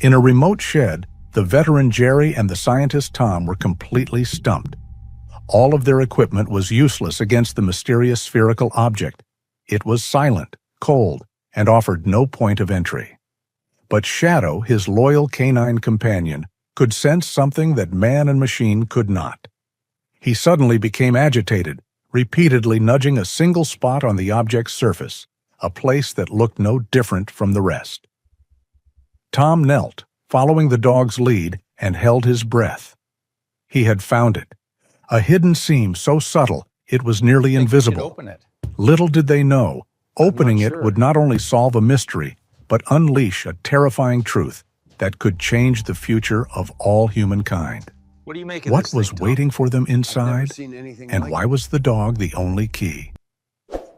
In a remote shed, the veteran Jerry and the scientist Tom were completely stumped. All of their equipment was useless against the mysterious spherical object. It was silent, cold, and offered no point of entry. But Shadow, his loyal canine companion, could sense something that man and machine could not. He suddenly became agitated, repeatedly nudging a single spot on the object's surface, a place that looked no different from the rest. Tom knelt, following the dog's lead, and held his breath. He had found it, a hidden seam so subtle it was nearly invisible. Open it. Little did they know, opening it would not only solve a mystery, but unleash a terrifying truth that could change the future of all humankind. What do you make of What this was thing, Tom? waiting for them inside, and why was the dog the only key?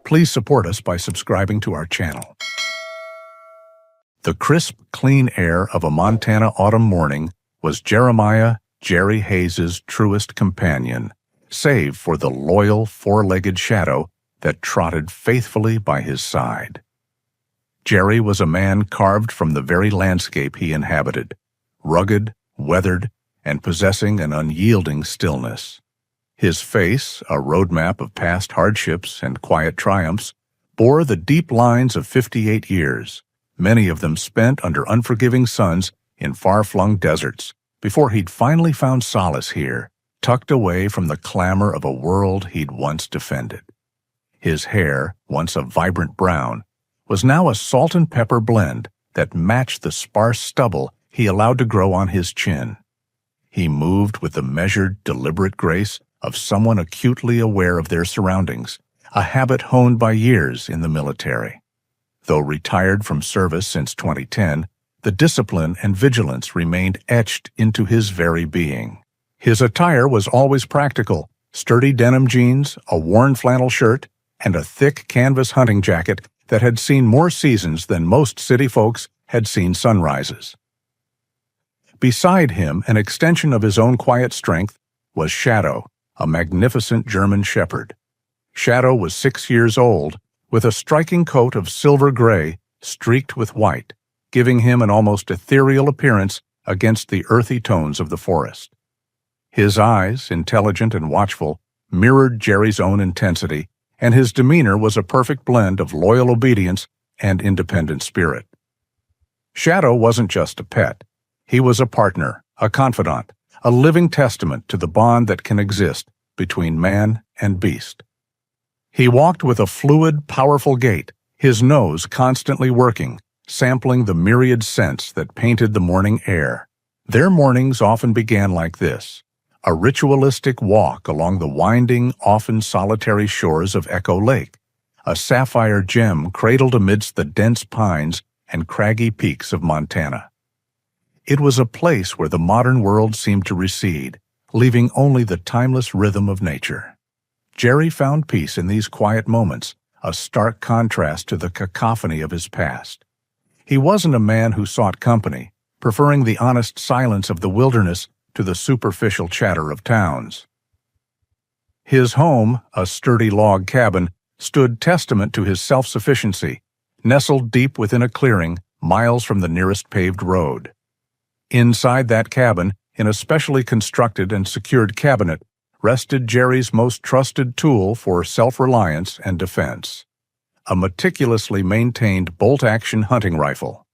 Please support us by subscribing to our channel. The crisp, clean air of a Montana autumn morning was Jerry Hayes's truest companion, save for the loyal four-legged Shadow that trotted faithfully by his side. Jerry was a man carved from the very landscape he inhabited, rugged, weathered, and possessing an unyielding stillness. His face, a roadmap of past hardships and quiet triumphs, bore the deep lines of 58 years, many of them spent under unforgiving suns in far-flung deserts, before he'd finally found solace here, tucked away from the clamor of a world he'd once defended. His hair, once a vibrant brown, was now a salt and pepper blend that matched the sparse stubble he allowed to grow on his chin. He moved with the measured, deliberate grace of someone acutely aware of their surroundings, a habit honed by years in the military. Though retired from service since 2010, the discipline and vigilance remained etched into his very being. His attire was always practical: sturdy denim jeans, a worn flannel shirt, and a thick canvas hunting jacket that had seen more seasons than most city folks had seen sunrises. Beside him, an extension of his own quiet strength, was Shadow, a magnificent German shepherd. Shadow was 6 years old, with a striking coat of silver gray streaked with white, giving him an almost ethereal appearance against the earthy tones of the forest. His eyes, intelligent and watchful, mirrored Jerry's own intensity, and his demeanor was a perfect blend of loyal obedience and independent spirit. Shadow wasn't just a pet. He was a partner, a confidant, a living testament to the bond that can exist between man and beast. He walked with a fluid, powerful gait, his nose constantly working, sampling the myriad scents that painted the morning air. Their mornings often began like this: a ritualistic walk along the winding, often solitary shores of Echo Lake, a sapphire gem cradled amidst the dense pines and craggy peaks of Montana. It was a place where the modern world seemed to recede, leaving only the timeless rhythm of nature. Jerry found peace in these quiet moments, a stark contrast to the cacophony of his past. He wasn't a man who sought company, preferring the honest silence of the wilderness to the superficial chatter of towns. His home, a sturdy log cabin, stood testament to his self-sufficiency, nestled deep within a clearing miles from the nearest paved road. Inside that cabin, in a specially constructed and secured cabinet, rested Jerry's most trusted tool for self-reliance and defense: a meticulously maintained bolt-action hunting rifle.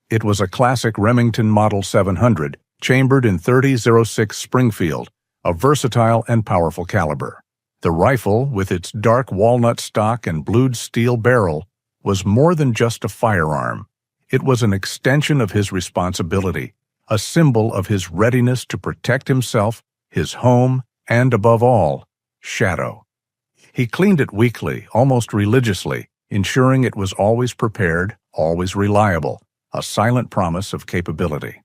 It was a classic Remington Model 700, chambered in .30-06 Springfield, a versatile and powerful caliber. The rifle, with its dark walnut stock and blued steel barrel, was more than just a firearm. It was an extension of his responsibility, a symbol of his readiness to protect himself, his home, and above all, Shadow. He cleaned it weekly, almost religiously, ensuring it was always prepared, always reliable, a silent promise of capability.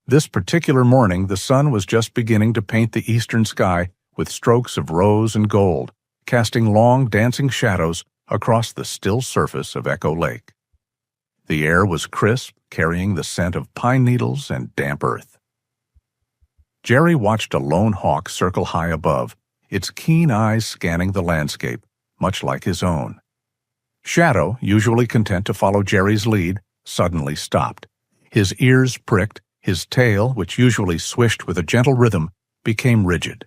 This particular morning, the sun was just beginning to paint the eastern sky with strokes of rose and gold, casting long, dancing shadows across the still surface of Echo Lake. The air was crisp, carrying the scent of pine needles and damp earth. Jerry watched a lone hawk circle high above, its keen eyes scanning the landscape, much like his own. Shadow, usually content to follow Jerry's lead, suddenly stopped. His ears pricked, his tail, which usually swished with a gentle rhythm, became rigid.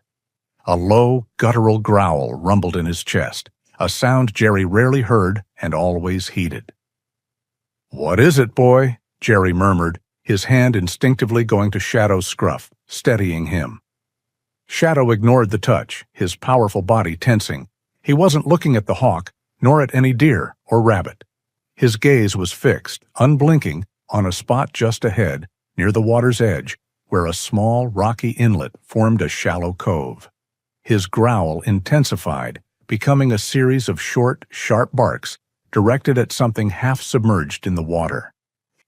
A low, guttural growl rumbled in his chest, a sound Jerry rarely heard and always heeded. "What is it, boy?" Jerry murmured, his hand instinctively going to Shadow's scruff, steadying him. Shadow ignored the touch, his powerful body tensing. He wasn't looking at the hawk, nor at any deer or rabbit. His gaze was fixed, unblinking, on a spot just ahead, near the water's edge, where a small, rocky inlet formed a shallow cove. His growl intensified, becoming a series of short, sharp barks directed at something half-submerged in the water.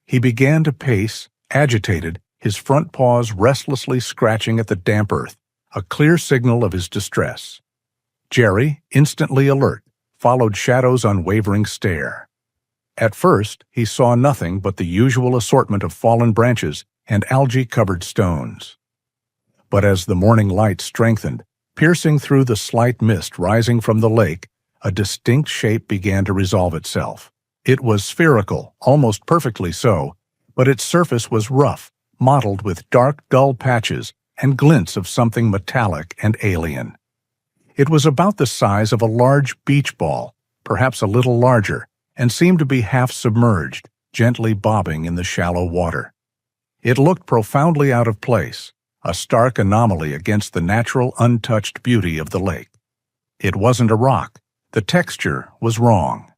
He began to pace, agitated, his front paws restlessly scratching at the damp earth, a clear signal of his distress. Jerry, instantly alert, followed Shadow's unwavering stare. At first, he saw nothing but the usual assortment of fallen branches and algae-covered stones. But as the morning light strengthened, piercing through the slight mist rising from the lake, a distinct shape began to resolve itself. It was spherical, almost perfectly so, but its surface was rough, mottled with dark, dull patches and glints of something metallic and alien. It was about the size of a large beach ball, perhaps a little larger, and seemed to be half submerged, gently bobbing in the shallow water. It looked profoundly out of place, a stark anomaly against the natural, untouched beauty of the lake. It wasn't a rock. The texture was wrong.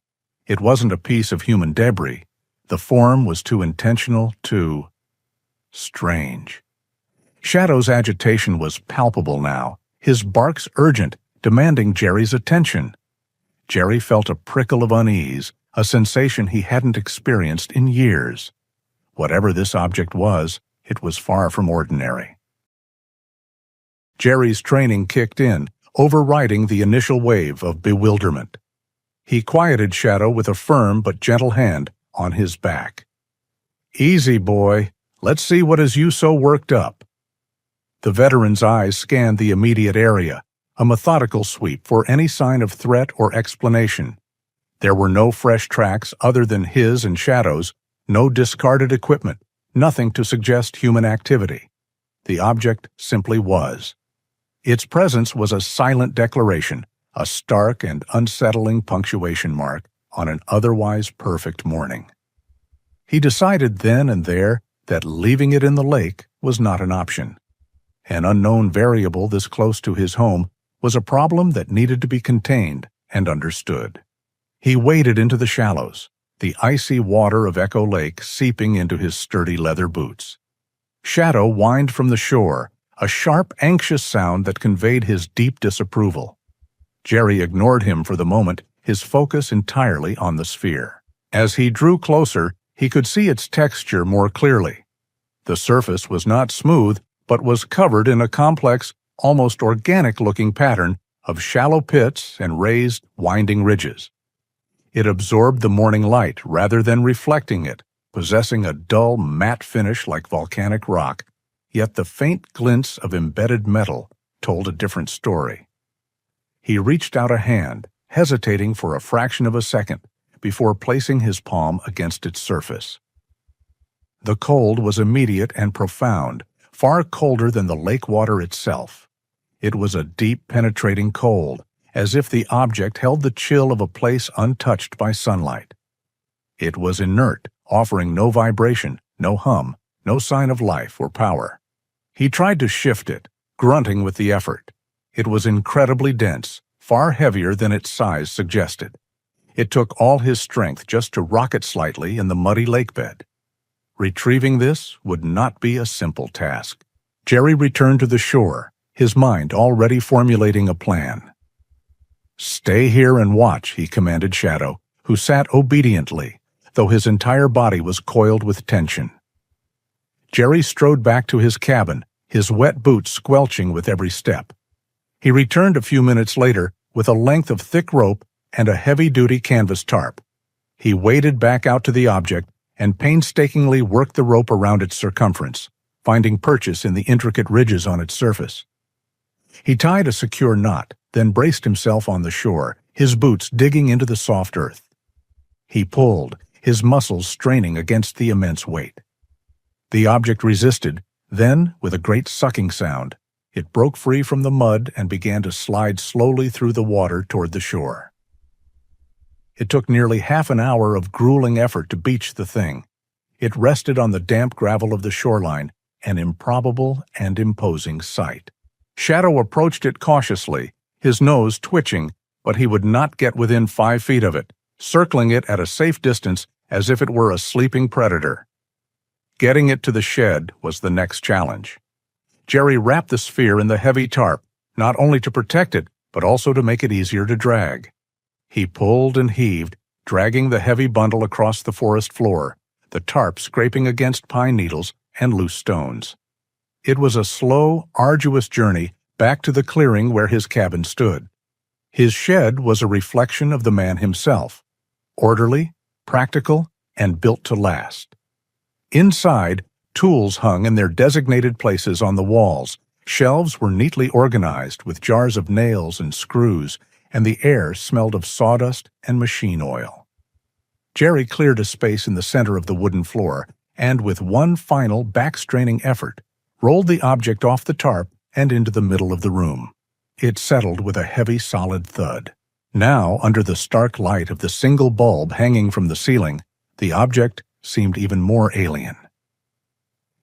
It wasn't a piece of human debris. The form was too intentional, too strange. Shadow's agitation was palpable now, his barks urgent, demanding Jerry's attention. Jerry felt a prickle of unease, a sensation he hadn't experienced in years. Whatever this object was, it was far from ordinary. Jerry's training kicked in, overriding the initial wave of bewilderment. He quieted Shadow with a firm but gentle hand on his back. "Easy, boy. Let's see what has you so worked up." The veteran's eyes scanned the immediate area, a methodical sweep for any sign of threat or explanation. There were no fresh tracks other than his and Shadow's, no discarded equipment, nothing to suggest human activity. The object simply was. Its presence was a silent declaration, a stark and unsettling punctuation mark on an otherwise perfect morning. He decided then and there that leaving it in the lake was not an option. An unknown variable this close to his home was a problem that needed to be contained and understood. He waded into the shallows, the icy water of Echo Lake seeping into his sturdy leather boots. Shadow whined from the shore, a sharp, anxious sound that conveyed his deep disapproval. Jerry ignored him for the moment, his focus entirely on the sphere. As he drew closer, he could see its texture more clearly. The surface was not smooth, but was covered in a complex, almost organic-looking pattern of shallow pits and raised, winding ridges. It absorbed the morning light rather than reflecting it, possessing a dull, matte finish like volcanic rock, yet the faint glints of embedded metal told a different story. He reached out a hand, hesitating for a fraction of a second, before placing his palm against its surface. The cold was immediate and profound, far colder than the lake water itself. It was a deep, penetrating cold, as if the object held the chill of a place untouched by sunlight. It was inert, offering no vibration, no hum, no sign of life or power. He tried to shift it, grunting with the effort. It was incredibly dense, far heavier than its size suggested. It took all his strength just to rock it slightly in the muddy lake bed. Retrieving this would not be a simple task. Jerry returned to the shore, his mind already formulating a plan. "Stay here and watch," he commanded Shadow, who sat obediently, though his entire body was coiled with tension. Jerry strode back to his cabin, his wet boots squelching with every step. He returned a few minutes later with a length of thick rope and a heavy-duty canvas tarp. He waded back out to the object and painstakingly worked the rope around its circumference, finding purchase in the intricate ridges on its surface. He tied a secure knot, then braced himself on the shore, his boots digging into the soft earth. He pulled, his muscles straining against the immense weight. The object resisted, then, with a great sucking sound, it broke free from the mud and began to slide slowly through the water toward the shore. It took nearly half an hour of grueling effort to beach the thing. It rested on the damp gravel of the shoreline, an improbable and imposing sight. Shadow approached it cautiously, his nose twitching, but he would not get within 5 feet of it, circling it at a safe distance as if it were a sleeping predator. Getting it to the shed was the next challenge. Jerry wrapped the sphere in the heavy tarp, not only to protect it, but also to make it easier to drag. He pulled and heaved, dragging the heavy bundle across the forest floor, the tarp scraping against pine needles and loose stones. It was a slow, arduous journey back to the clearing where his cabin stood. His shed was a reflection of the man himself, orderly, practical, and built to last. Inside, tools hung in their designated places on the walls. Shelves were neatly organized with jars of nails and screws, and the air smelled of sawdust and machine oil. Jerry cleared a space in the center of the wooden floor, and with one final back-straining effort, rolled the object off the tarp and into the middle of the room. It settled with a heavy, solid thud. Now, under the stark light of the single bulb hanging from the ceiling, the object seemed even more alien.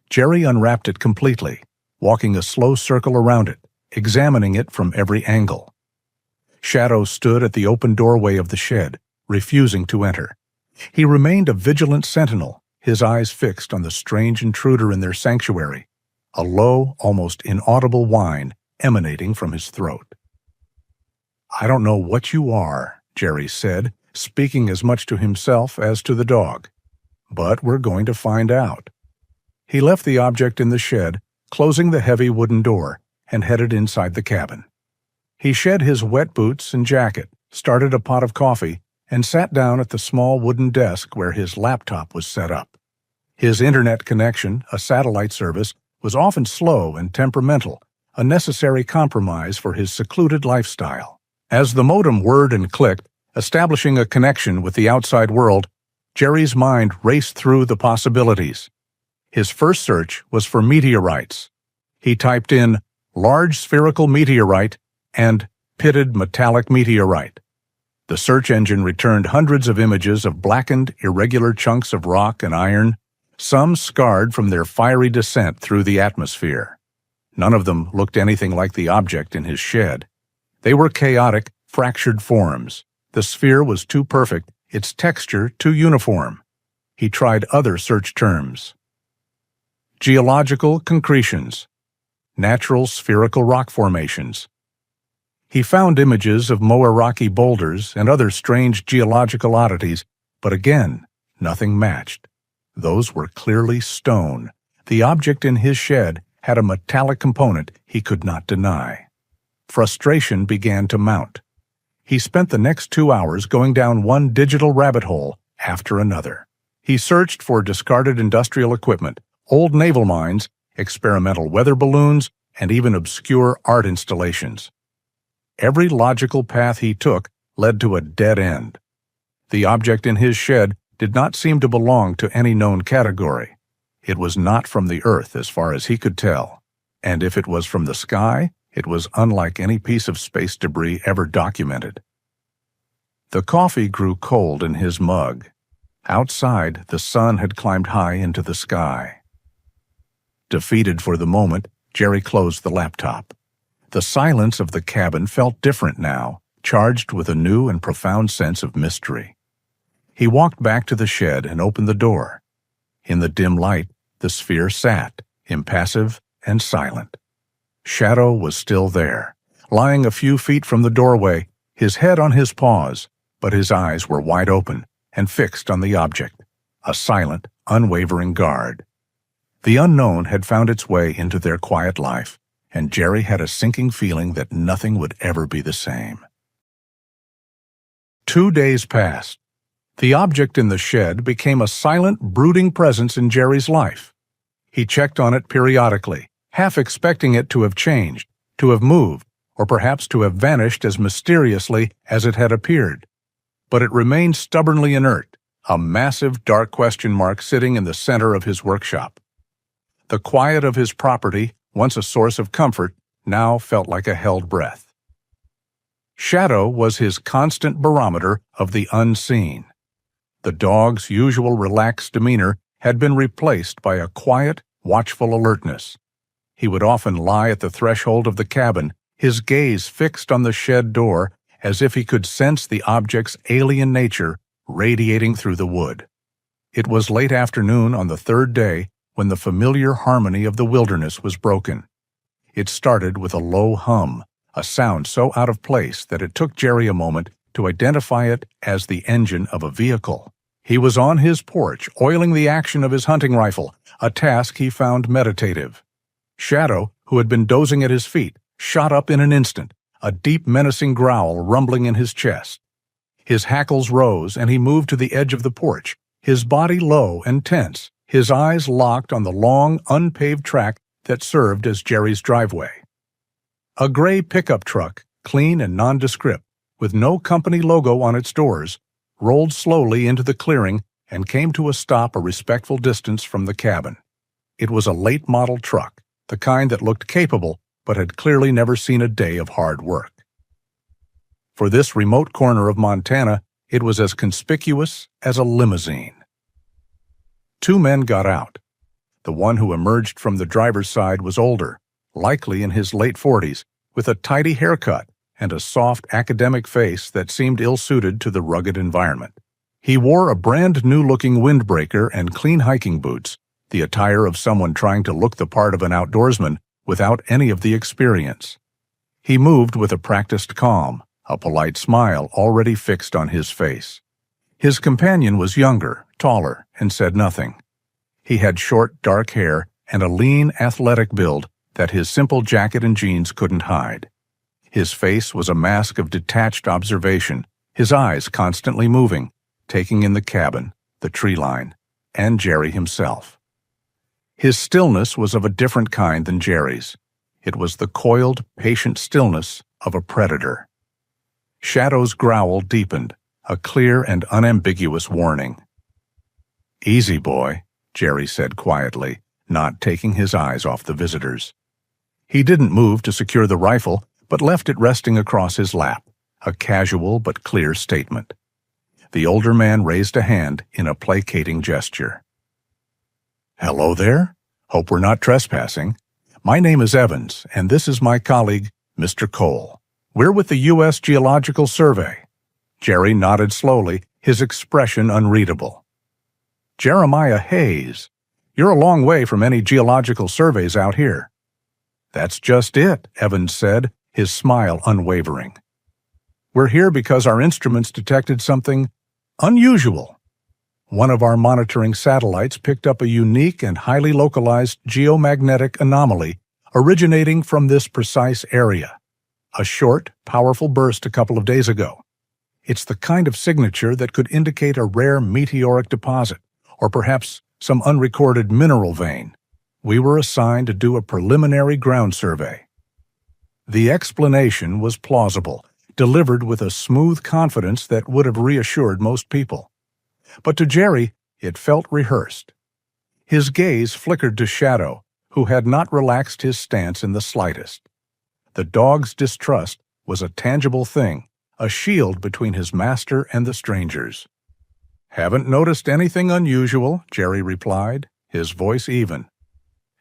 Jerry unwrapped it completely, walking a slow circle around it, examining it from every angle. Shadow stood at the open doorway of the shed, refusing to enter. He remained a vigilant sentinel, his eyes fixed on the strange intruder in their sanctuary, a low, almost inaudible whine emanating from his throat. "I don't know what you are," Jerry said, speaking as much to himself as to the dog. "But we're going to find out." He left the object in the shed, closing the heavy wooden door, and headed inside the cabin. He shed his wet boots and jacket, started a pot of coffee, and sat down at the small wooden desk where his laptop was set up. His internet connection, a satellite service, was often slow and temperamental, a necessary compromise for his secluded lifestyle. As the modem whirred and clicked, establishing a connection with the outside world, Jerry's mind raced through the possibilities. His first search was for meteorites. He typed in large spherical meteorite and pitted metallic meteorite. The search engine returned hundreds of images of blackened, irregular chunks of rock and iron, some scarred from their fiery descent through the atmosphere. None of them looked anything like the object in his shed. They were chaotic, fractured forms. The sphere was too perfect, its texture too uniform. He tried other search terms. Geological concretions, natural spherical rock formations. He found images of Moa-Rocky boulders and other strange geological oddities, but again, nothing matched. Those were clearly stone. The object in his shed had a metallic component he could not deny. Frustration began to mount. He spent the next 2 hours going down one digital rabbit hole after another. He searched for discarded industrial equipment, old naval mines, experimental weather balloons, and even obscure art installations. Every logical path he took led to a dead end. The object in his shed did not seem to belong to any known category. It was not from the earth as far as he could tell, and if it was from the sky, it was unlike any piece of space debris ever documented. The coffee grew cold in his mug. Outside, the sun had climbed high into the sky. Defeated for the moment, Jerry closed the laptop. The silence of the cabin felt different now, charged with a new and profound sense of mystery. He walked back to the shed and opened the door. In the dim light, the sphere sat, impassive and silent. Shadow was still there, lying a few feet from the doorway, his head on his paws, but his eyes were wide open and fixed on the object, a silent, unwavering guard. The unknown had found its way into their quiet life, and Jerry had a sinking feeling that nothing would ever be the same. 2 days passed. The object in the shed became a silent, brooding presence in Jerry's life. He checked on it periodically, half expecting it to have changed, to have moved, or perhaps to have vanished as mysteriously as it had appeared. But it remained stubbornly inert, a massive dark question mark sitting in the center of his workshop. The quiet of his property, once a source of comfort, now felt like a held breath. Shadow was his constant barometer of the unseen. The dog's usual relaxed demeanor had been replaced by a quiet, watchful alertness. He would often lie at the threshold of the cabin, his gaze fixed on the shed door, as if he could sense the object's alien nature radiating through the wood. It was late afternoon on the third day when the familiar harmony of the wilderness was broken. It started with a low hum, a sound so out of place that it took Jerry a moment to identify it as the engine of a vehicle. He was on his porch, oiling the action of his hunting rifle, a task he found meditative. Shadow, who had been dozing at his feet, shot up in an instant, a deep menacing growl rumbling in his chest. His hackles rose, and he moved to the edge of the porch, his body low and tense, his eyes locked on the long, unpaved track that served as Jerry's driveway. A gray pickup truck, clean and nondescript, with no company logo on its doors, rolled slowly into the clearing and came to a stop a respectful distance from the cabin. It was a late-model truck, the kind that looked capable but had clearly never seen a day of hard work. For this remote corner of Montana, it was as conspicuous as a limousine. Two men got out. The one who emerged from the driver's side was older, likely in his late 40s, with a tidy haircut and a soft academic face that seemed ill-suited to the rugged environment. He wore a brand-new-looking windbreaker and clean hiking boots, the attire of someone trying to look the part of an outdoorsman without any of the experience. He moved with a practiced calm, a polite smile already fixed on his face. His companion was younger, taller, and said nothing. He had short, dark hair and a lean, athletic build that his simple jacket and jeans couldn't hide. His face was a mask of detached observation, his eyes constantly moving, taking in the cabin, the tree line, and Jerry himself. His stillness was of a different kind than Jerry's. It was the coiled, patient stillness of a predator. Shadow's growl deepened, a clear and unambiguous warning. "Easy, boy," Jerry said quietly, not taking his eyes off the visitors. He didn't move to secure the rifle, but left it resting across his lap, a casual but clear statement. The older man raised a hand in a placating gesture. "Hello there. Hope we're not trespassing. My name is Evans, and this is my colleague, Mr. Cole. We're with the U.S. Geological Survey." Jerry nodded slowly, his expression unreadable. "Jeremiah Hayes. You're a long way from any geological surveys out here." "That's just it," Evans said, his smile unwavering. "We're here because our instruments detected something unusual. One of our monitoring satellites picked up a unique and highly localized geomagnetic anomaly originating from this precise area. A short, powerful burst a couple of days ago. It's the kind of signature that could indicate a rare meteoric deposit, or perhaps some unrecorded mineral vein. We were assigned to do a preliminary ground survey." The explanation was plausible, delivered with a smooth confidence that would have reassured most people. But to Jerry, it felt rehearsed. His gaze flickered to Shadow, who had not relaxed his stance in the slightest. The dog's distrust was a tangible thing, a shield between his master and the strangers. "Haven't noticed anything unusual," Jerry replied, his voice even.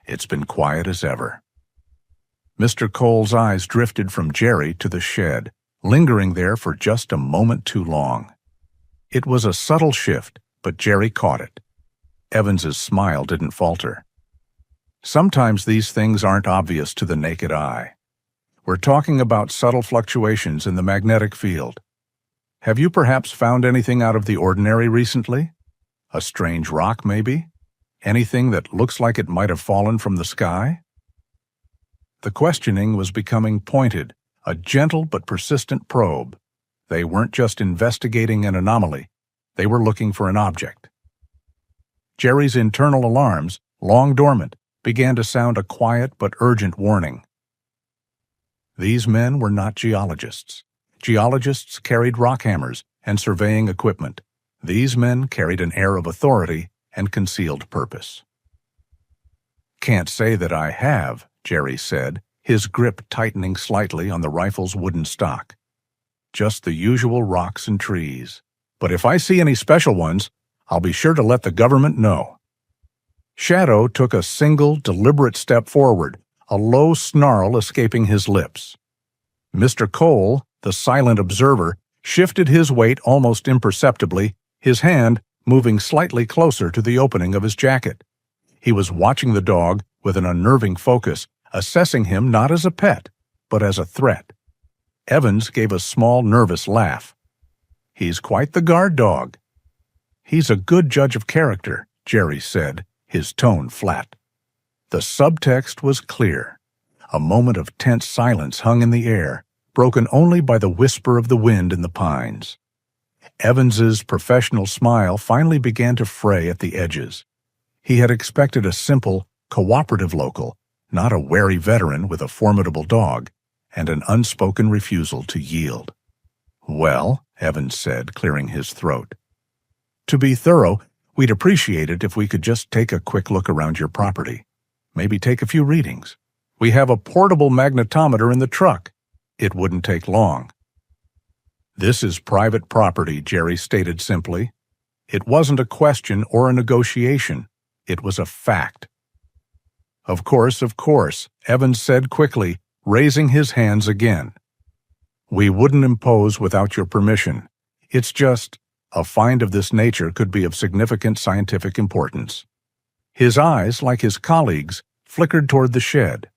"It's been quiet as ever." Mr. Cole's eyes drifted from Jerry to the shed, lingering there for just a moment too long. It was a subtle shift, but Jerry caught it. Evans's smile didn't falter. "Sometimes these things aren't obvious to the naked eye. We're talking about subtle fluctuations in the magnetic field. Have you perhaps found anything out of the ordinary recently? A strange rock, maybe? Anything that looks like it might have fallen from the sky?" The questioning was becoming pointed, a gentle but persistent probe. They weren't just investigating an anomaly, they were looking for an object. Jerry's internal alarms, long dormant, began to sound a quiet but urgent warning. These men were not geologists. Geologists carried rock hammers and surveying equipment. These men carried an air of authority and concealed purpose. "Can't say that I have," Jerry said, his grip tightening slightly on the rifle's wooden stock. "Just the usual rocks and trees. But if I see any special ones, I'll be sure to let the government know." Shadow took a single, deliberate step forward, a low snarl escaping his lips. Mr. Cole, the silent observer, shifted his weight almost imperceptibly, his hand moving slightly closer to the opening of his jacket. He was watching the dog with an unnerving focus, assessing him not as a pet, but as a threat. Evans gave a small, nervous laugh. "He's quite the guard dog." "He's a good judge of character," Jerry said, his tone flat. The subtext was clear. A moment of tense silence hung in the air, broken only by the whisper of the wind in the pines. Evans's professional smile finally began to fray at the edges. He had expected a simple, cooperative local, not a wary veteran with a formidable dog, and an unspoken refusal to yield. "Well," Evans said, clearing his throat, "to be thorough, we'd appreciate it if we could just take a quick look around your property. Maybe take a few readings. We have a portable magnetometer in the truck. It wouldn't take long." "This is private property," Jerry stated simply. It wasn't a question or a negotiation. It was a fact. Of course," Evans said quickly, raising his hands again. "We wouldn't impose without your permission. It's just, a find of this nature could be of significant scientific importance." His eyes, like his colleagues', flickered toward the shed.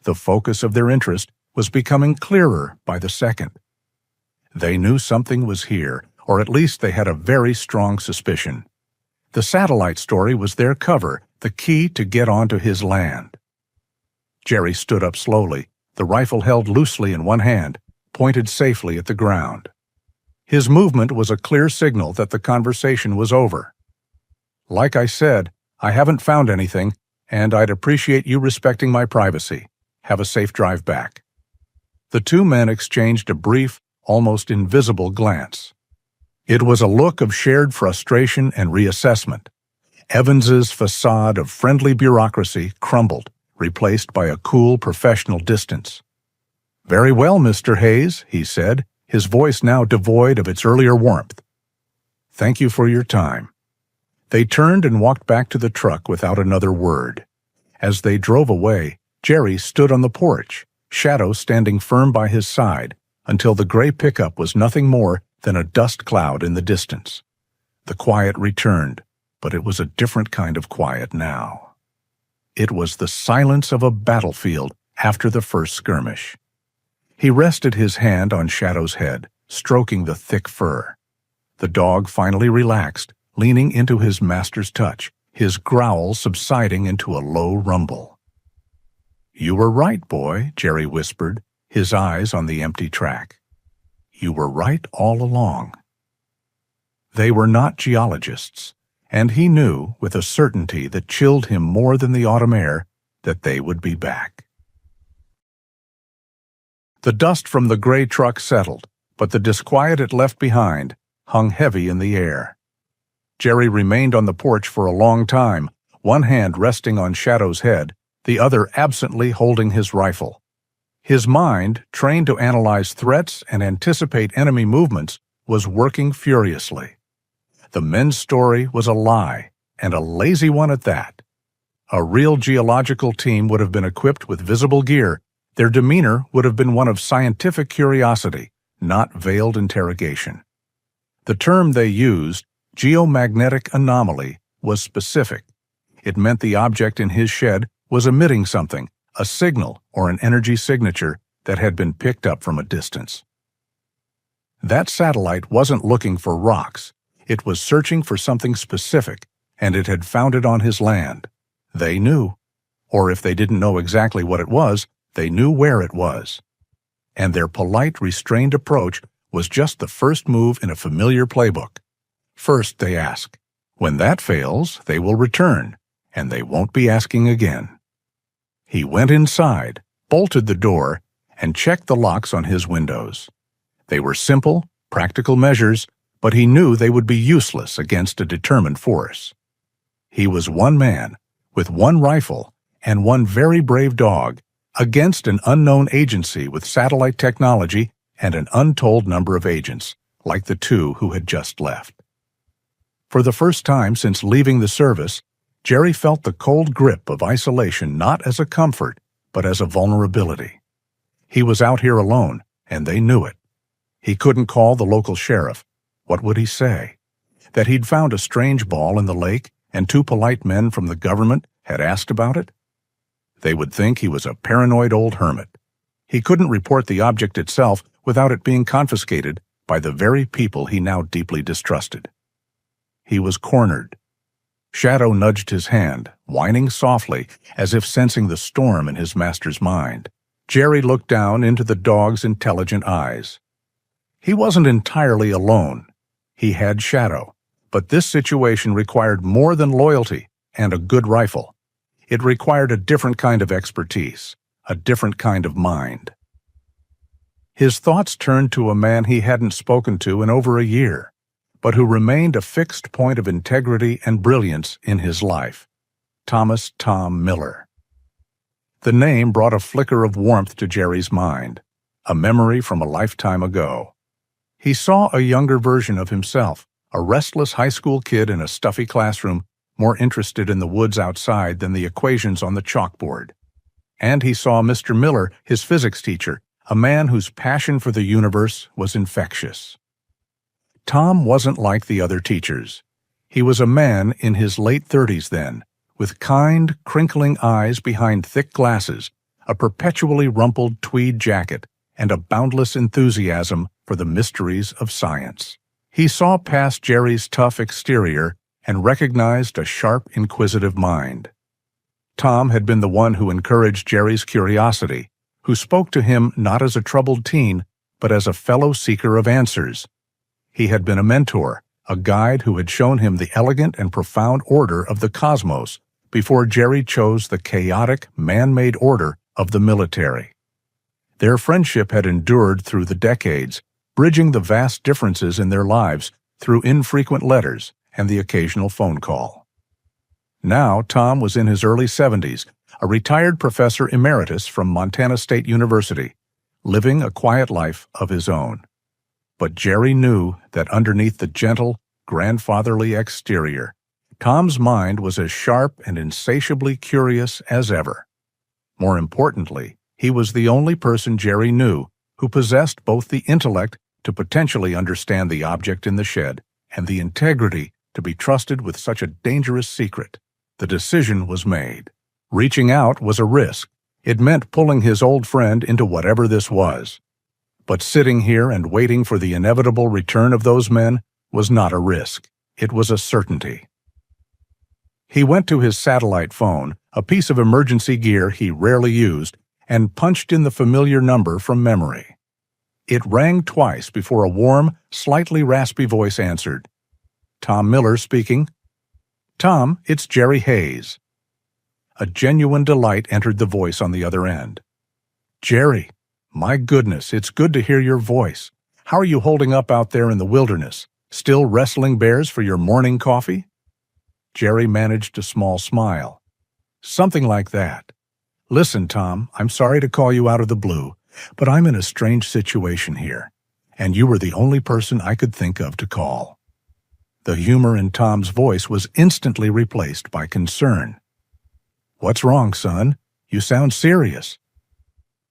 The focus of their interest was becoming clearer by the second. They knew something was here, or at least they had a very strong suspicion. The satellite story was their cover, the key to get onto his land. Jerry stood up slowly, the rifle held loosely in one hand, pointed safely at the ground. His movement was a clear signal that the conversation was over. "Like I said, I haven't found anything, and I'd appreciate you respecting my privacy. Have a safe drive back." The two men exchanged a brief, almost invisible glance. It was a look of shared frustration and reassessment. Evans's facade of friendly bureaucracy crumbled, replaced by a cool professional distance. "Very well, Mr. Hayes," he said, his voice now devoid of its earlier warmth. "Thank you for your time." They turned and walked back to the truck without another word. As they drove away, Jerry stood on the porch, Shadow standing firm by his side, until the gray pickup was nothing more than a dust cloud in the distance. The quiet returned, but it was a different kind of quiet now. It was the silence of a battlefield after the first skirmish. He rested his hand on Shadow's head, stroking the thick fur. The dog finally relaxed, leaning into his master's touch, his growl subsiding into a low rumble. "You were right, boy," Jerry whispered, his eyes on the empty track. "You were right all along." They were not geologists, and he knew, with a certainty that chilled him more than the autumn air, that they would be back. The dust from the gray truck settled, but the disquiet it left behind hung heavy in the air. Jerry remained on the porch for a long time, one hand resting on Shadow's head, the other absently holding his rifle. His mind, trained to analyze threats and anticipate enemy movements, was working furiously. The men's story was a lie, and a lazy one at that. A real geological team would have been equipped with visible gear. Their demeanor would have been one of scientific curiosity, not veiled interrogation. The term they used, geomagnetic anomaly, was specific. It meant the object in his shed was emitting something, a signal or an energy signature that had been picked up from a distance. That satellite wasn't looking for rocks. It was searching for something specific, and it had found it on his land. They knew. Or if they didn't know exactly what it was, they knew where it was. And their polite, restrained approach was just the first move in a familiar playbook. First, they ask. When that fails, they will return, and they won't be asking again. He went inside, bolted the door, and checked the locks on his windows. They were simple, practical measures, but he knew they would be useless against a determined force. He was one man, with one rifle, and one very brave dog against an unknown agency with satellite technology and an untold number of agents, like the two who had just left. For the first time since leaving the service, Jerry felt the cold grip of isolation not as a comfort, but as a vulnerability. He was out here alone, and they knew it. He couldn't call the local sheriff. What would he say? That he'd found a strange ball in the lake and two polite men from the government had asked about it? They would think he was a paranoid old hermit. He couldn't report the object itself without it being confiscated by the very people he now deeply distrusted. He was cornered. Shadow nudged his hand, whining softly, as if sensing the storm in his master's mind. Jerry looked down into the dog's intelligent eyes. He wasn't entirely alone. He had Shadow, but this situation required more than loyalty and a good rifle. It required a different kind of expertise, a different kind of mind. His thoughts turned to a man he hadn't spoken to in over a year, but who remained a fixed point of integrity and brilliance in his life, Thomas "Tom" Miller. The name brought a flicker of warmth to Jerry's mind, a memory from a lifetime ago. He saw a younger version of himself, a restless high school kid in a stuffy classroom, more interested in the woods outside than the equations on the chalkboard. And he saw Mr. Miller, his physics teacher, a man whose passion for the universe was infectious. Tom wasn't like the other teachers. He was a man in his late 30s then, with kind, crinkling eyes behind thick glasses, a perpetually rumpled tweed jacket, and a boundless enthusiasm for the mysteries of science. He saw past Jerry's tough exterior and recognized a sharp, inquisitive mind. Tom had been the one who encouraged Jerry's curiosity, who spoke to him not as a troubled teen, but as a fellow seeker of answers. He had been a mentor, a guide who had shown him the elegant and profound order of the cosmos before Jerry chose the chaotic, man-made order of the military. Their friendship had endured through the decades, bridging the vast differences in their lives through infrequent letters and the occasional phone call. Now Tom was in his early 70s, a retired professor emeritus from Montana State University, living a quiet life of his own. But Jerry knew that underneath the gentle, grandfatherly exterior, Tom's mind was as sharp and insatiably curious as ever. More importantly, he was the only person Jerry knew who possessed both the intellect to potentially understand the object in the shed and the integrity to be trusted with such a dangerous secret. The decision was made. Reaching out was a risk. It meant pulling his old friend into whatever this was. But sitting here and waiting for the inevitable return of those men was not a risk. It was a certainty. He went to his satellite phone, a piece of emergency gear he rarely used, and punched in the familiar number from memory. It rang twice before a warm, slightly raspy voice answered. "Tom Miller speaking." "Tom, it's Jerry Hayes." A genuine delight entered the voice on the other end. "Jerry, my goodness, it's good to hear your voice. How are you holding up out there in the wilderness? Still wrestling bears for your morning coffee?" Jerry managed a small smile. "Something like that. Listen, Tom, I'm sorry to call you out of the blue, but I'm in a strange situation here, and you were the only person I could think of to call." The humor in Tom's voice was instantly replaced by concern. "What's wrong, son? You sound serious."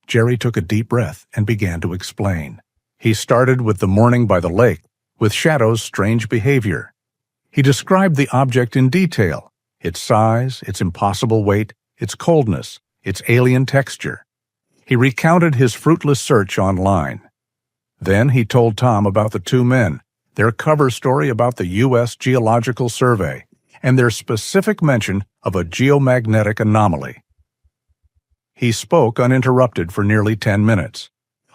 Jerry took a deep breath and began to explain. He started with the morning by the lake, with Shadow's strange behavior. He described the object in detail, its size, its impossible weight, its coldness, its alien texture. He recounted his fruitless search online. Then he told Tom about the two men, their cover story about the U.S. Geological Survey, and their specific mention of a geomagnetic anomaly. He spoke uninterrupted for nearly 10 minutes.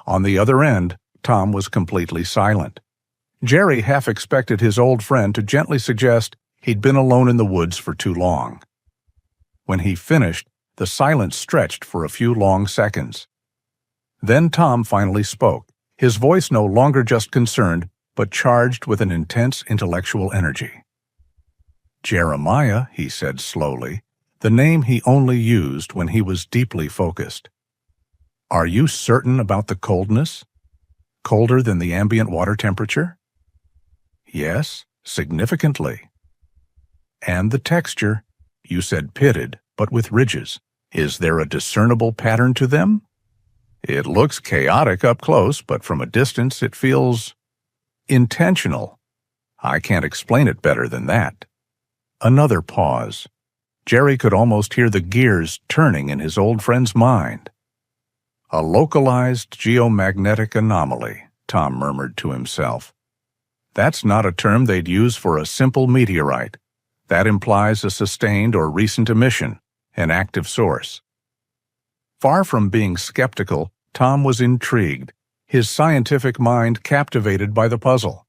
On the other end, Tom was completely silent. Jerry half expected his old friend to gently suggest he'd been alone in the woods for too long. When he finished, the silence stretched for a few long seconds. Then Tom finally spoke, his voice no longer just concerned, but charged with an intense intellectual energy. "Jeremiah," he said slowly, the name he only used when he was deeply focused. Are you certain about the coldness? Colder than the ambient water temperature? Yes, significantly. And the texture? You said pitted, but with ridges. Is there a discernible pattern to them? It looks chaotic up close, but from a distance it feels intentional. I can't explain it better than that. Another pause. Jerry could almost hear the gears turning in his old friend's mind. A localized geomagnetic anomaly, Tom murmured to himself. That's not a term they'd use for a simple meteorite. That implies a sustained or recent emission, an active source. Far from being skeptical, Tom was intrigued, his scientific mind captivated by the puzzle.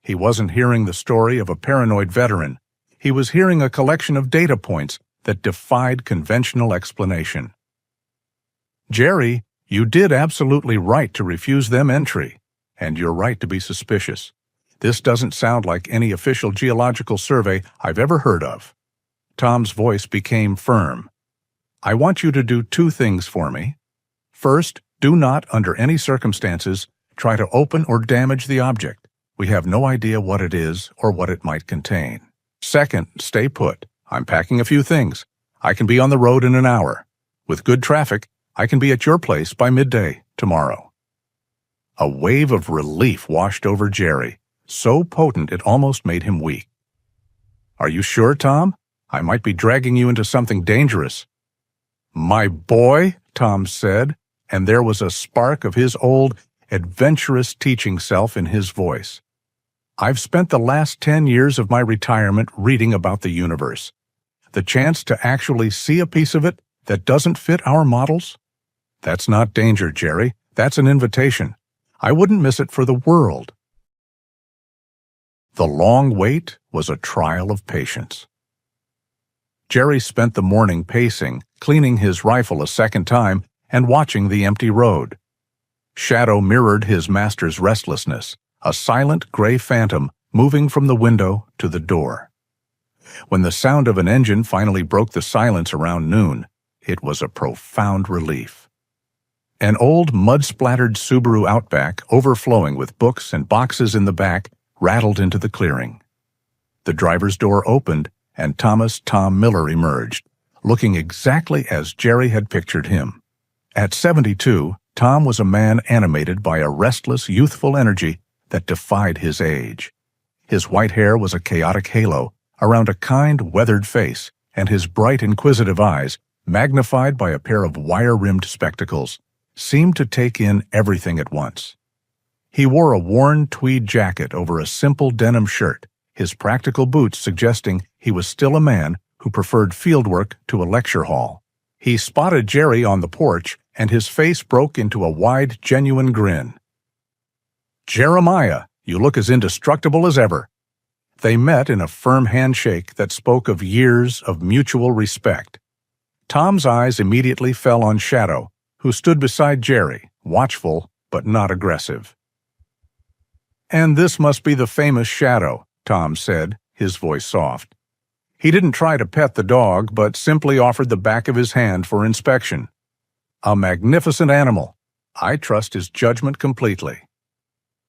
He wasn't hearing the story of a paranoid veteran. He was hearing a collection of data points that defied conventional explanation. Jerry, you did absolutely right to refuse them entry, and you're right to be suspicious. This doesn't sound like any official geological survey I've ever heard of. Tom's voice became firm. I want you to do two things for me. First, do not, under any circumstances, try to open or damage the object. We have no idea what it is or what it might contain. Second, stay put. I'm packing a few things. I can be on the road in an hour. With good traffic, I can be at your place by midday tomorrow. A wave of relief washed over Jerry, so potent it almost made him weak. Are you sure, Tom? I might be dragging you into something dangerous. My boy, Tom said, and there was a spark of his old, adventurous teaching self in his voice. I've spent the last 10 years of my retirement reading about the universe. The chance to actually see a piece of it that doesn't fit our models? That's not danger, Jerry. That's an invitation. I wouldn't miss it for the world. The long wait was a trial of patience. Jerry spent the morning pacing, cleaning his rifle a second time, and watching the empty road. Shadow mirrored his master's restlessness, a silent gray phantom moving from the window to the door. When the sound of an engine finally broke the silence around noon, it was a profound relief. An old mud-splattered Subaru Outback, overflowing with books and boxes in the back, rattled into the clearing. The driver's door opened, and Thomas Tom Miller emerged, looking exactly as Jerry had pictured him. At 72, Tom was a man animated by a restless, youthful energy that defied his age. His white hair was a chaotic halo around a kind, weathered face, and his bright, inquisitive eyes, magnified by a pair of wire-rimmed spectacles, seemed to take in everything at once. He wore a worn tweed jacket over a simple denim shirt, his practical boots suggesting he was still a man who preferred fieldwork to a lecture hall. He spotted Jerry on the porch, and his face broke into a wide, genuine grin. Jeremiah, you look as indestructible as ever. They met in a firm handshake that spoke of years of mutual respect. Tom's eyes immediately fell on Shadow, who stood beside Jerry, watchful but not aggressive. And this must be the famous Shadow, Tom said, his voice soft. He didn't try to pet the dog, but simply offered the back of his hand for inspection. A magnificent animal. I trust his judgment completely.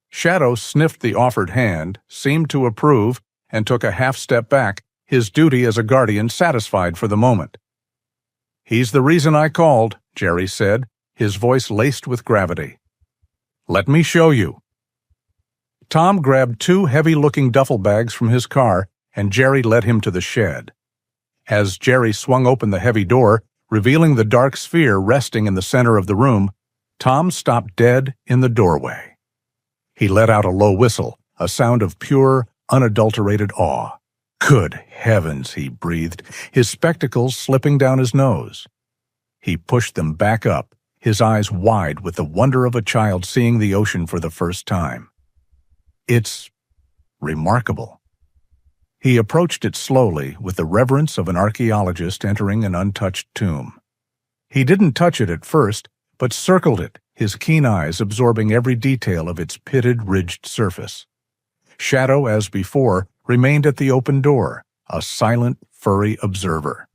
Shadow sniffed the offered hand, seemed to approve, and took a half-step back, his duty as a guardian satisfied for the moment. He's the reason I called, Jerry said, his voice laced with gravity. Let me show you. Tom grabbed two heavy-looking duffel bags from his car, and Jerry led him to the shed. As Jerry swung open the heavy door, revealing the dark sphere resting in the center of the room, Tom stopped dead in the doorway. He let out a low whistle, a sound of pure, unadulterated awe. Good heavens, he breathed, his spectacles slipping down his nose. He pushed them back up, his eyes wide with the wonder of a child seeing the ocean for the first time. It's remarkable. He approached it slowly with the reverence of an archaeologist entering an untouched tomb. He didn't touch it at first, but circled it, his keen eyes absorbing every detail of its pitted, ridged surface. Shadow, as before, remained at the open door, a silent, furry observer.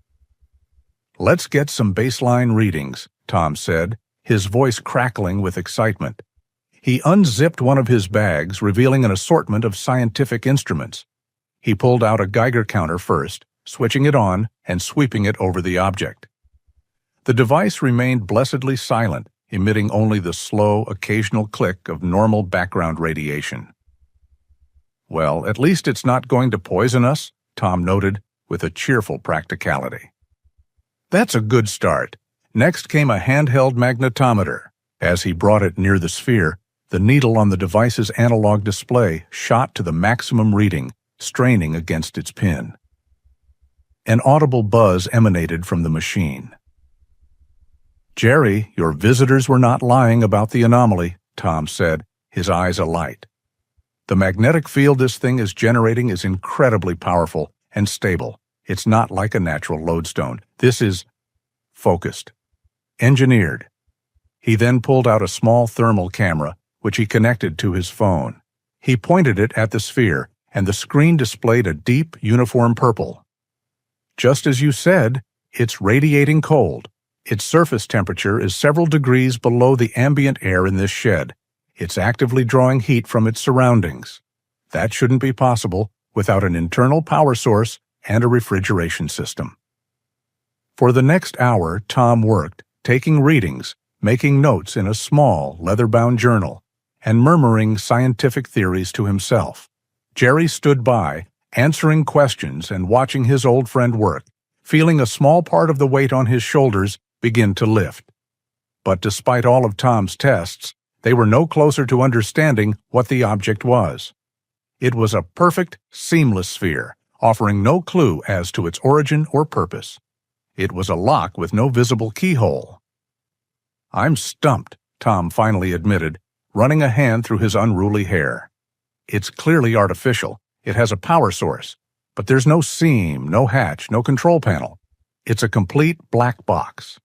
"Let's get some baseline readings," Tom said, his voice crackling with excitement. He unzipped one of his bags, revealing an assortment of scientific instruments. He pulled out a Geiger counter first, switching it on and sweeping it over the object. The device remained blessedly silent, emitting only the slow, occasional click of normal background radiation. "Well, at least it's not going to poison us," Tom noted, with a cheerful practicality. "That's a good start." Next came a handheld magnetometer. As he brought it near the sphere, the needle on the device's analog display shot to the maximum reading, straining against its pin. An audible buzz emanated from the machine. "Jerry, your visitors were not lying about the anomaly," Tom said, his eyes alight. "The magnetic field this thing is generating is incredibly powerful and stable. It's not like a natural lodestone. This is focused, engineered." He then pulled out a small thermal camera, which he connected to his phone. He pointed it at the sphere, and the screen displayed a deep, uniform purple. "Just as you said, it's radiating cold. Its surface temperature is several degrees below the ambient air in this shed. It's actively drawing heat from its surroundings. That shouldn't be possible without an internal power source and a refrigeration system." For the next hour, Tom worked, taking readings, making notes in a small, leather-bound journal, and murmuring scientific theories to himself. Jerry stood by, answering questions and watching his old friend work, feeling a small part of the weight on his shoulders begin to lift. But despite all of Tom's tests, they were no closer to understanding what the object was. It was a perfect, seamless sphere, offering no clue as to its origin or purpose. It was a lock with no visible keyhole. "I'm stumped," Tom finally admitted, running a hand through his unruly hair. "It's clearly artificial. It has a power source, but there's no seam, no hatch, no control panel. It's a complete black box."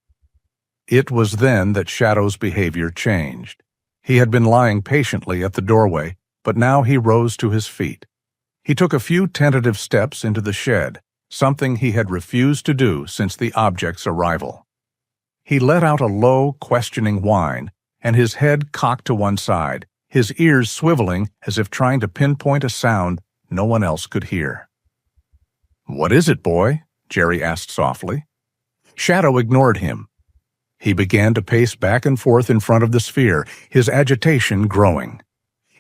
It was then that Shadow's behavior changed. He had been lying patiently at the doorway, but now he rose to his feet. He took a few tentative steps into the shed, something he had refused to do since the object's arrival. He let out a low, questioning whine, and his head cocked to one side, his ears swiveling as if trying to pinpoint a sound no one else could hear. "What is it, boy?" Jerry asked softly. Shadow ignored him. He began to pace back and forth in front of the sphere, his agitation growing.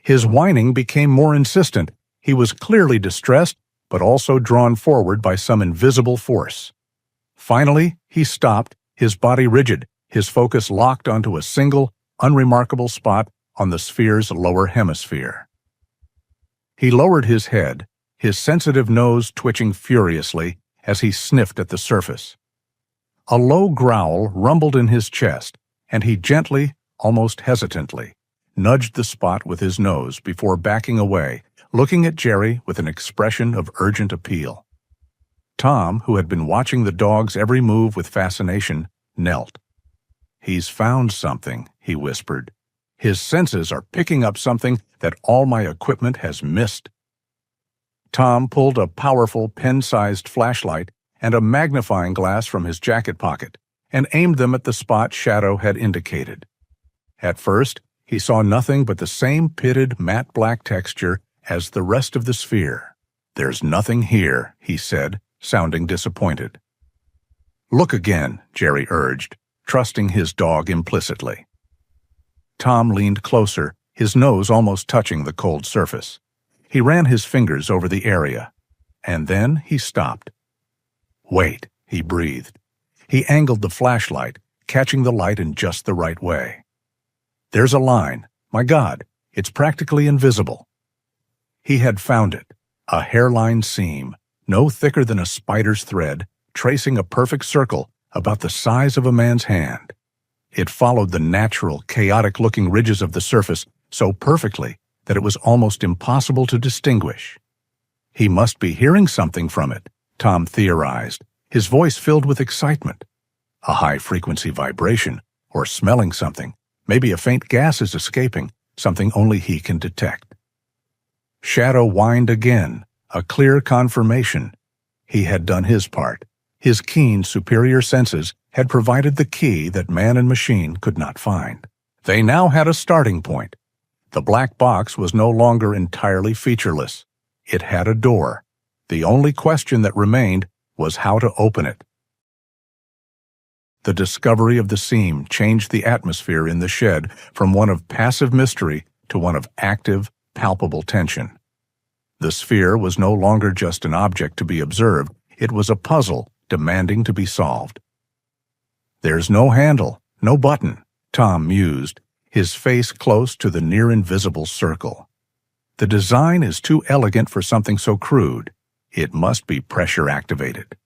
His whining became more insistent. He was clearly distressed, but also drawn forward by some invisible force. Finally, he stopped, his body rigid, his focus locked onto a single, unremarkable spot on the sphere's lower hemisphere. He lowered his head, his sensitive nose twitching furiously as he sniffed at the surface. A low growl rumbled in his chest, and he gently, almost hesitantly, nudged the spot with his nose before backing away, looking at Jerry with an expression of urgent appeal. Tom, who had been watching the dog's every move with fascination, knelt. "He's found something," he whispered. "His senses are picking up something that all my equipment has missed." Tom pulled a powerful pen-sized flashlight and a magnifying glass from his jacket pocket and aimed them at the spot Shadow had indicated. At first, he saw nothing but the same pitted, matte black texture as the rest of the sphere. "There's nothing here," he said, sounding disappointed. "Look again," Jerry urged, trusting his dog implicitly. Tom leaned closer, his nose almost touching the cold surface. He ran his fingers over the area, and then he stopped. "Wait," he breathed. He angled the flashlight, catching the light in just the right way. "There's a line. My God, it's practically invisible." He had found it, a hairline seam, no thicker than a spider's thread, tracing a perfect circle about the size of a man's hand. It followed the natural, chaotic-looking ridges of the surface so perfectly that it was almost impossible to distinguish. He must be hearing something from it, Tom theorized, his voice filled with excitement. A high-frequency vibration, or smelling something. Maybe a faint gas is escaping, something only he can detect. Shadow whined again, a clear confirmation. He had done his part. His keen, superior senses had provided the key that man and machine could not find. They now had a starting point. The black box was no longer entirely featureless. It had a door. The only question that remained was how to open it. The discovery of the seam changed the atmosphere in the shed from one of passive mystery to one of active, palpable tension. The sphere was no longer just an object to be observed. It was a puzzle demanding to be solved. "There's no handle, no button," Tom mused, his face close to the near-invisible circle. "The design is too elegant for something so crude. It must be pressure-activated."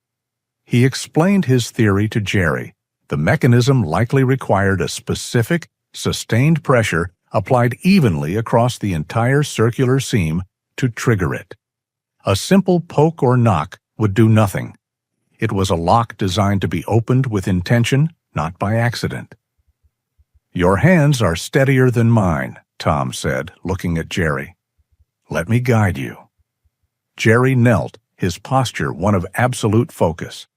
He explained his theory to Jerry. The mechanism likely required a specific, sustained pressure applied evenly across the entire circular seam to trigger it. A simple poke or knock would do nothing. It was a lock designed to be opened with intention, not by accident. "Your hands are steadier than mine," Tom said, looking at Jerry. "Let me guide you." Jerry knelt, his posture one of absolute focus.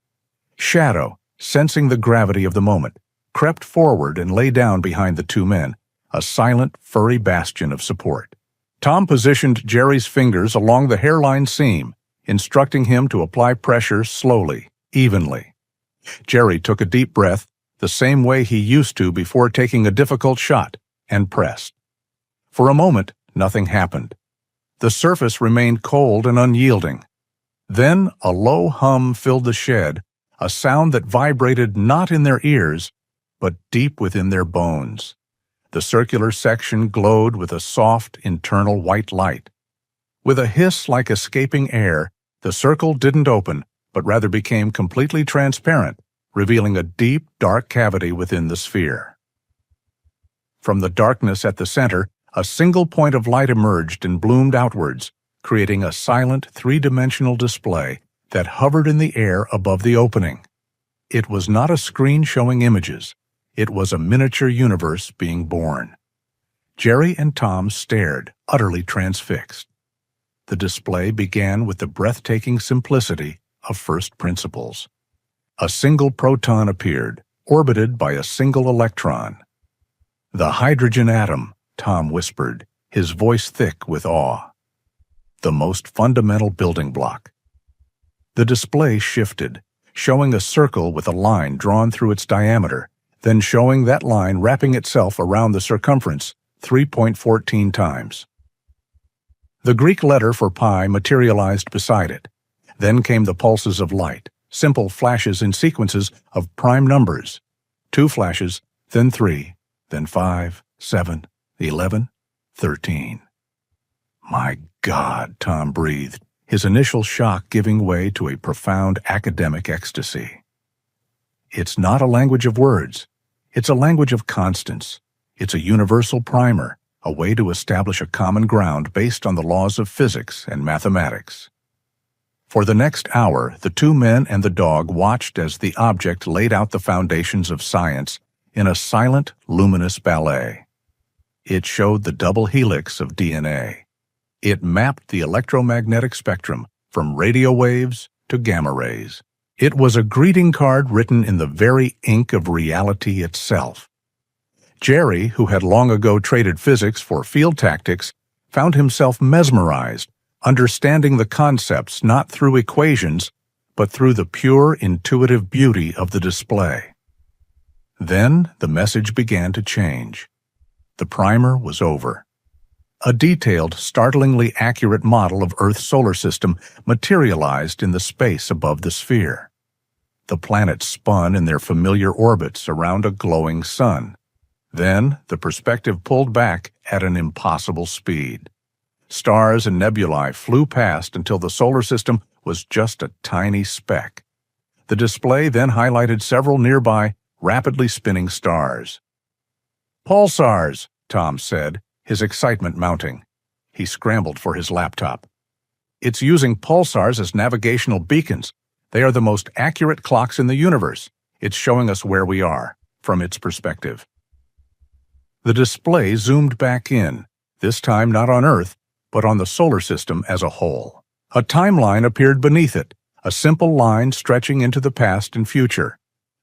Shadow, sensing the gravity of the moment, crept forward and lay down behind the two men, a silent, furry bastion of support. Tom positioned Jerry's fingers along the hairline seam, instructing him to apply pressure slowly, evenly. Jerry took a deep breath, the same way he used to before taking a difficult shot, and pressed. For a moment, nothing happened. The surface remained cold and unyielding. Then a low hum filled the shed, a sound that vibrated not in their ears, but deep within their bones. The circular section glowed with a soft, internal white light. With a hiss like escaping air, the circle didn't open, but rather became completely transparent, revealing a deep, dark cavity within the sphere. From the darkness at the center, a single point of light emerged and bloomed outwards, creating a silent, three-dimensional display that hovered in the air above the opening. It was not a screen showing images. It was a miniature universe being born. Jerry and Tom stared, utterly transfixed. The display began with the breathtaking simplicity of first principles. A single proton appeared, orbited by a single electron. "The hydrogen atom," Tom whispered, his voice thick with awe. "The most fundamental building block." The display shifted, showing a circle with a line drawn through its diameter, then showing that line wrapping itself around the circumference 3.14 times. The Greek letter for pi materialized beside it. Then came the pulses of light, simple flashes in sequences of prime numbers. 2 flashes, then 3, then 5, 7, 11, 13. "My God," Tom breathed, his initial shock giving way to a profound academic ecstasy. "It's not a language of words. It's a language of constants. It's a universal primer, a way to establish a common ground based on the laws of physics and mathematics." For the next hour, the two men and the dog watched as the object laid out the foundations of science in a silent, luminous ballet. It showed the double helix of DNA. It mapped the electromagnetic spectrum from radio waves to gamma rays. It was a greeting card written in the very ink of reality itself. Jerry, who had long ago traded physics for field tactics, found himself mesmerized, understanding the concepts not through equations, but through the pure, intuitive beauty of the display. Then the message began to change. The primer was over. A detailed, startlingly accurate model of Earth's solar system materialized in the space above the sphere. The planets spun in their familiar orbits around a glowing sun. Then the perspective pulled back at an impossible speed. Stars and nebulae flew past until the solar system was just a tiny speck. The display then highlighted several nearby, rapidly spinning stars. "Pulsars," Tom said, his excitement mounting. He scrambled for his laptop. "It's using pulsars as navigational beacons. They are the most accurate clocks in the universe. It's showing us where we are, from its perspective." The display zoomed back in, this time not on Earth, but on the solar system as a whole. A timeline appeared beneath it, a simple line stretching into the past and future.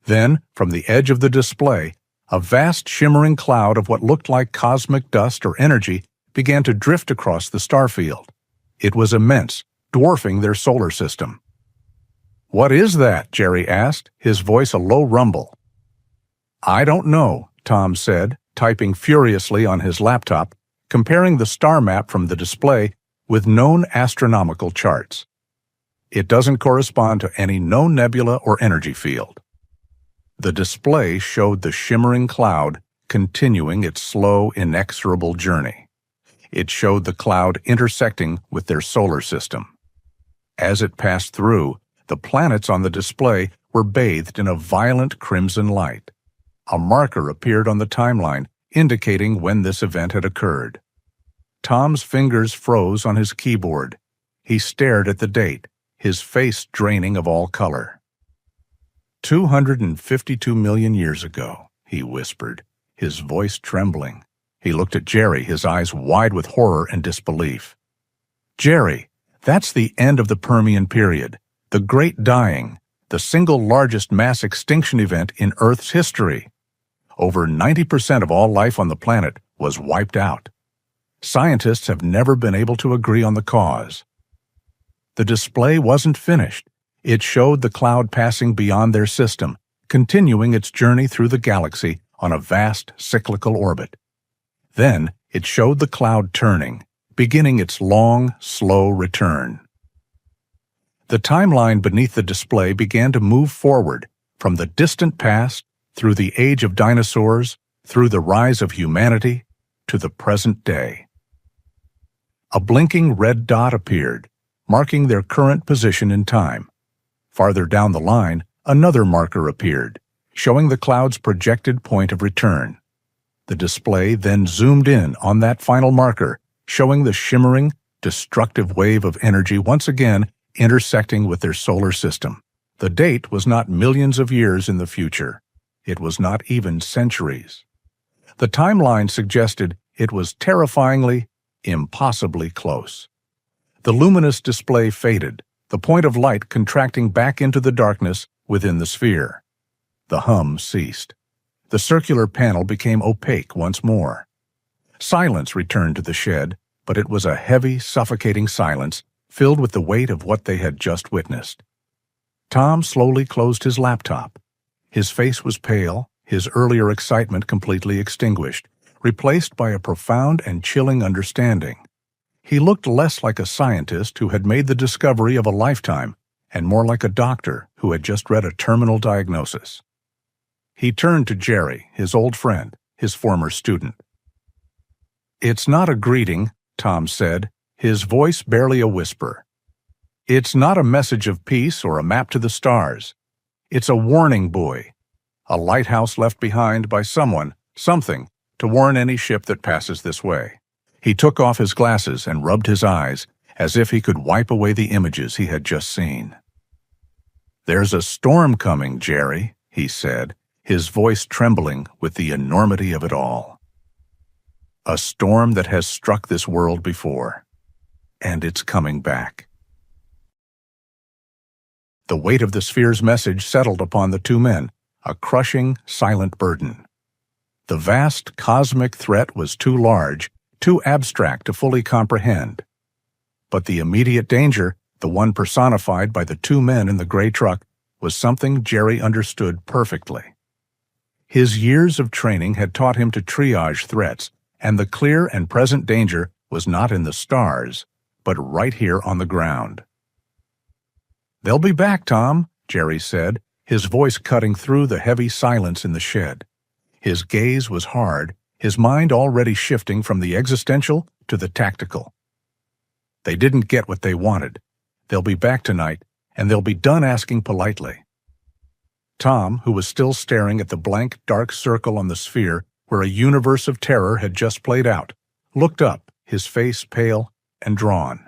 Then, from the edge of the display, a vast shimmering cloud of what looked like cosmic dust or energy began to drift across the starfield. It was immense, dwarfing their solar system. "What is that?" Jerry asked, his voice a low rumble. "I don't know," Tom said, typing furiously on his laptop, comparing the star map from the display with known astronomical charts. "It doesn't correspond to any known nebula or energy field." The display showed the shimmering cloud continuing its slow, inexorable journey. It showed the cloud intersecting with their solar system. As it passed through, the planets on the display were bathed in a violent crimson light. A marker appeared on the timeline, indicating when this event had occurred. Tom's fingers froze on his keyboard. He stared at the date, his face draining of all color. 252 million years ago, he whispered, his voice trembling. He looked at Jerry, his eyes wide with horror and disbelief. "Jerry, that's the end of the Permian period, the Great Dying, the single largest mass extinction event in Earth's history. Over 90% of all life on the planet was wiped out. Scientists have never been able to agree on the cause." The display wasn't finished. It showed the cloud passing beyond their system, continuing its journey through the galaxy on a vast cyclical orbit. Then it showed the cloud turning, beginning its long, slow return. The timeline beneath the display began to move forward, from the distant past, through the age of dinosaurs, through the rise of humanity, to the present day. A blinking red dot appeared, marking their current position in time. Farther down the line, another marker appeared, showing the cloud's projected point of return. The display then zoomed in on that final marker, showing the shimmering, destructive wave of energy once again intersecting with their solar system. The date was not millions of years in the future. It was not even centuries. The timeline suggested it was terrifyingly, impossibly close. The luminous display faded, the point of light contracting back into the darkness within the sphere. The hum ceased. The circular panel became opaque once more. Silence returned to the shed, but it was a heavy, suffocating silence filled with the weight of what they had just witnessed. Tom slowly closed his laptop. His face was pale, his earlier excitement completely extinguished, replaced by a profound and chilling understanding. He looked less like a scientist who had made the discovery of a lifetime and more like a doctor who had just read a terminal diagnosis. He turned to Jerry, his old friend, his former student. "It's not a greeting," Tom said, his voice barely a whisper. "It's not a message of peace or a map to the stars. It's a warning buoy, a lighthouse left behind by someone, something, to warn any ship that passes this way." He took off his glasses and rubbed his eyes, as if he could wipe away the images he had just seen. "There's a storm coming, Jerry," he said, his voice trembling with the enormity of it all. "A storm that has struck this world before, and it's coming back." The weight of the sphere's message settled upon the two men, a crushing, silent burden. The vast cosmic threat was too large, too abstract to fully comprehend. But the immediate danger, the one personified by the two men in the gray truck, was something Jerry understood perfectly. His years of training had taught him to triage threats, and the clear and present danger was not in the stars, but right here on the ground. "They'll be back, Tom," Jerry said, his voice cutting through the heavy silence in the shed. His gaze was hard, his mind already shifting from the existential to the tactical. "They didn't get what they wanted. They'll be back tonight, and they'll be done asking politely." Tom, who was still staring at the blank, dark circle on the sphere where a universe of terror had just played out, looked up, his face pale and drawn.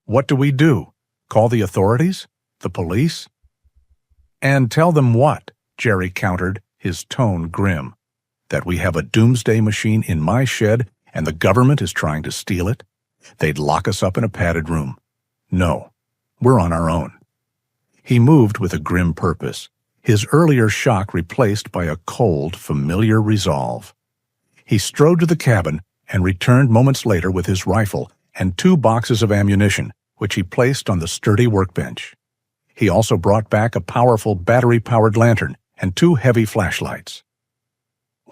"What do we do? Call the authorities? The police?" "And tell them what?" Jerry countered, his tone grim. "That we have a doomsday machine in my shed and the government is trying to steal it? They'd lock us up in a padded room. No, we're on our own. He moved with a grim purpose, his earlier shock replaced by a cold, familiar resolve. He strode to the cabin and returned moments later with his rifle and 2 boxes of ammunition, which he placed on the sturdy workbench. He also brought back a powerful battery-powered lantern and 2 heavy flashlights.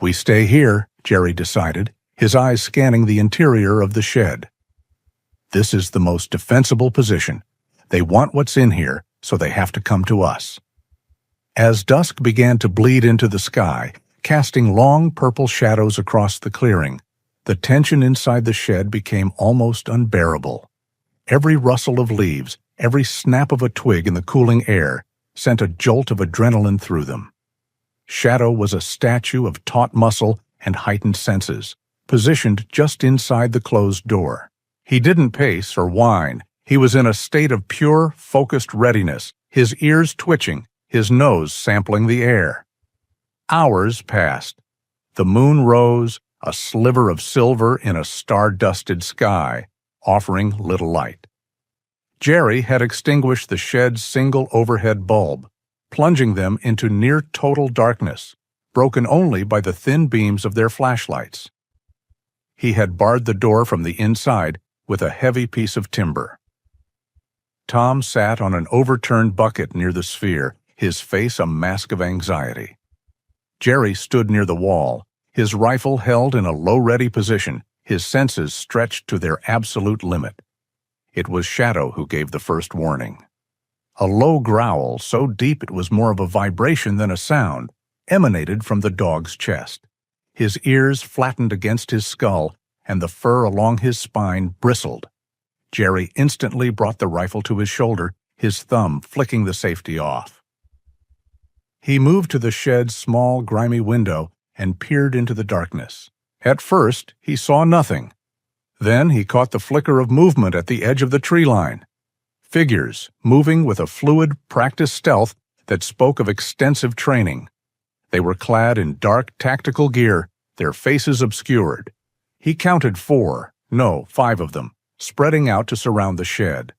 "We stay here," Jerry decided, his eyes scanning the interior of the shed. "This is the most defensible position. They want what's in here, so they have to come to us." As dusk began to bleed into the sky, casting long purple shadows across the clearing, the tension inside the shed became almost unbearable. Every rustle of leaves, every snap of a twig in the cooling air sent a jolt of adrenaline through them. Shadow was a statue of taut muscle and heightened senses, positioned just inside the closed door. He didn't pace or whine. He was in a state of pure, focused readiness, his ears twitching, his nose sampling the air. Hours passed. The moon rose, a sliver of silver in a star-dusted sky, offering little light. Jerry had extinguished the shed's single overhead bulb, plunging them into near-total darkness, broken only by the thin beams of their flashlights. He had barred the door from the inside with a heavy piece of timber. Tom sat on an overturned bucket near the sphere, his face a mask of anxiety. Jerry stood near the wall, his rifle held in a low-ready position, his senses stretched to their absolute limit. It was Shadow who gave the first warning. A low growl, so deep it was more of a vibration than a sound, emanated from the dog's chest. His ears flattened against his skull, and the fur along his spine bristled. Jerry instantly brought the rifle to his shoulder, his thumb flicking the safety off. He moved to the shed's small, grimy window and peered into the darkness. At first, he saw nothing. Then he caught the flicker of movement at the edge of the tree line. Figures, moving with a fluid, practiced stealth that spoke of extensive training. They were clad in dark, tactical gear, their faces obscured. He counted 5 of them, spreading out to surround the shed.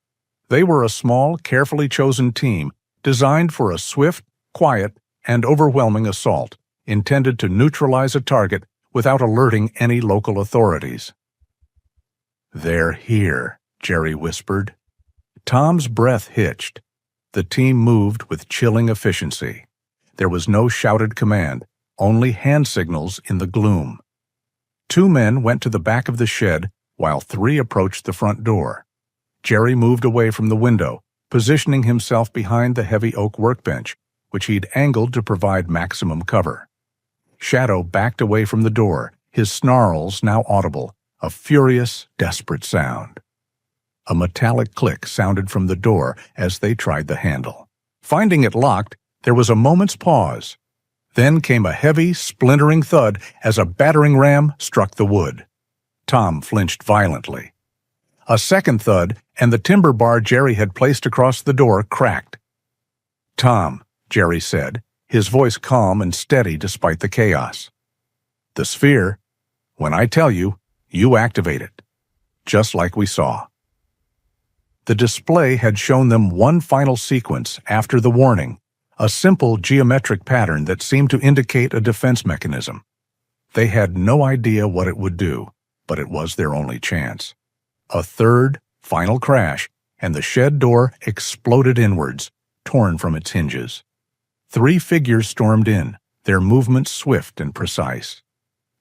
They were a small, carefully chosen team, designed for a swift, quiet, and overwhelming assault, intended to neutralize a target without alerting any local authorities. "They're here," Jerry whispered. Tom's breath hitched. The team moved with chilling efficiency. There was no shouted command, only hand signals in the gloom. 2 men went to the back of the shed, while 3 approached the front door. Jerry moved away from the window, positioning himself behind the heavy oak workbench, which he'd angled to provide maximum cover. Shadow backed away from the door, his snarls now audible, a furious, desperate sound. A metallic click sounded from the door as they tried the handle. Finding it locked, there was a moment's pause. Then came a heavy, splintering thud as a battering ram struck the wood. Tom flinched violently. A second thud, and the timber bar Jerry had placed across the door cracked. "Tom," Jerry said, his voice calm and steady despite the chaos. "The sphere, when I tell you, you activate it, just like we saw." The display had shown them one final sequence after the warning, a simple geometric pattern that seemed to indicate a defense mechanism. They had no idea what it would do, but it was their only chance. A third, final crash, and the shed door exploded inwards, torn from its hinges. 3 figures stormed in, their movements swift and precise.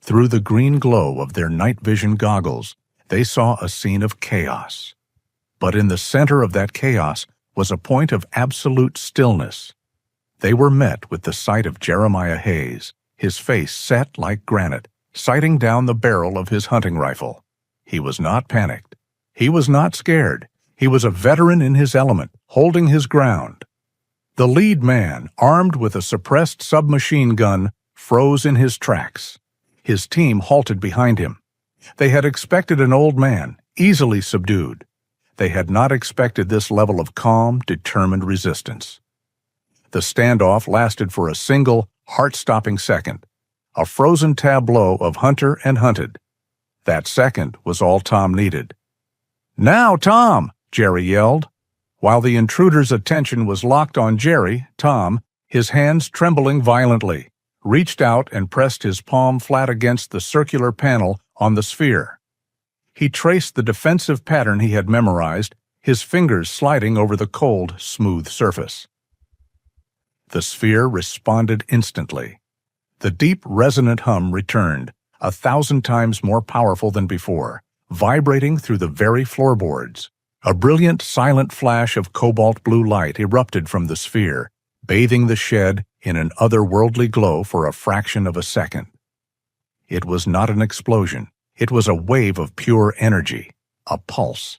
Through the green glow of their night vision goggles, they saw a scene of chaos. But in the center of that chaos was a point of absolute stillness. They were met with the sight of Jeremiah Hayes, his face set like granite, sighting down the barrel of his hunting rifle. He was not panicked. He was not scared. He was a veteran in his element, holding his ground. The lead man, armed with a suppressed submachine gun, froze in his tracks. His team halted behind him. They had expected an old man, easily subdued. They had not expected this level of calm, determined resistance. The standoff lasted for a single, heart-stopping second, a frozen tableau of hunter and hunted. That second was all Tom needed. "Now, Tom!" Jerry yelled. While the intruder's attention was locked on Jerry, Tom, his hands trembling violently, reached out and pressed his palm flat against the circular panel on the sphere. He traced the defensive pattern he had memorized, his fingers sliding over the cold, smooth surface. The sphere responded instantly. The deep, resonant hum returned, 1,000 times more powerful than before, vibrating through the very floorboards. A brilliant, silent flash of cobalt blue light erupted from the sphere, bathing the shed in an otherworldly glow for a fraction of a second. It was not an explosion. It was a wave of pure energy, a pulse.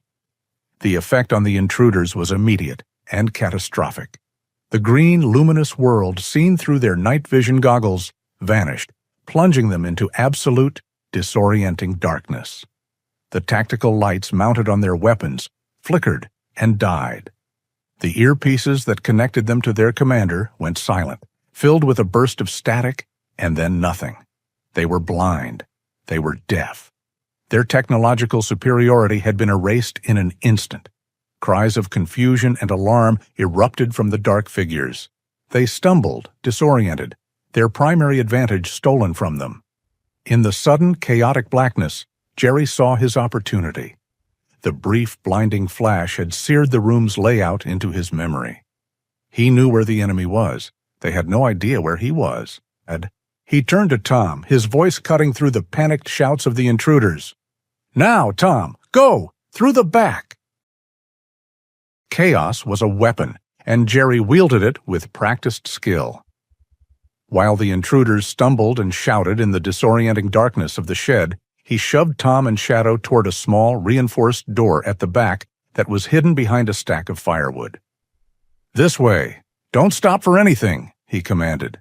The effect on the intruders was immediate and catastrophic. The green, luminous world, seen through their night vision goggles, vanished, plunging them into absolute, disorienting darkness. The tactical lights mounted on their weapons flickered and died. The earpieces that connected them to their commander went silent, filled with a burst of static, and then nothing. They were blind. They were deaf. Their technological superiority had been erased in an instant. Cries of confusion and alarm erupted from the dark figures. They stumbled, disoriented, their primary advantage stolen from them. In the sudden, chaotic blackness, Jerry saw his opportunity. The brief, blinding flash had seared the room's layout into his memory. He knew where the enemy was. They had no idea where he was. He turned to Tom, his voice cutting through the panicked shouts of the intruders. "Now, Tom, go! Through the back!" Chaos was a weapon, and Jerry wielded it with practiced skill. While the intruders stumbled and shouted in the disorienting darkness of the shed, he shoved Tom and Shadow toward a small, reinforced door at the back that was hidden behind a stack of firewood. "This way! Don't stop for anything!" he commanded.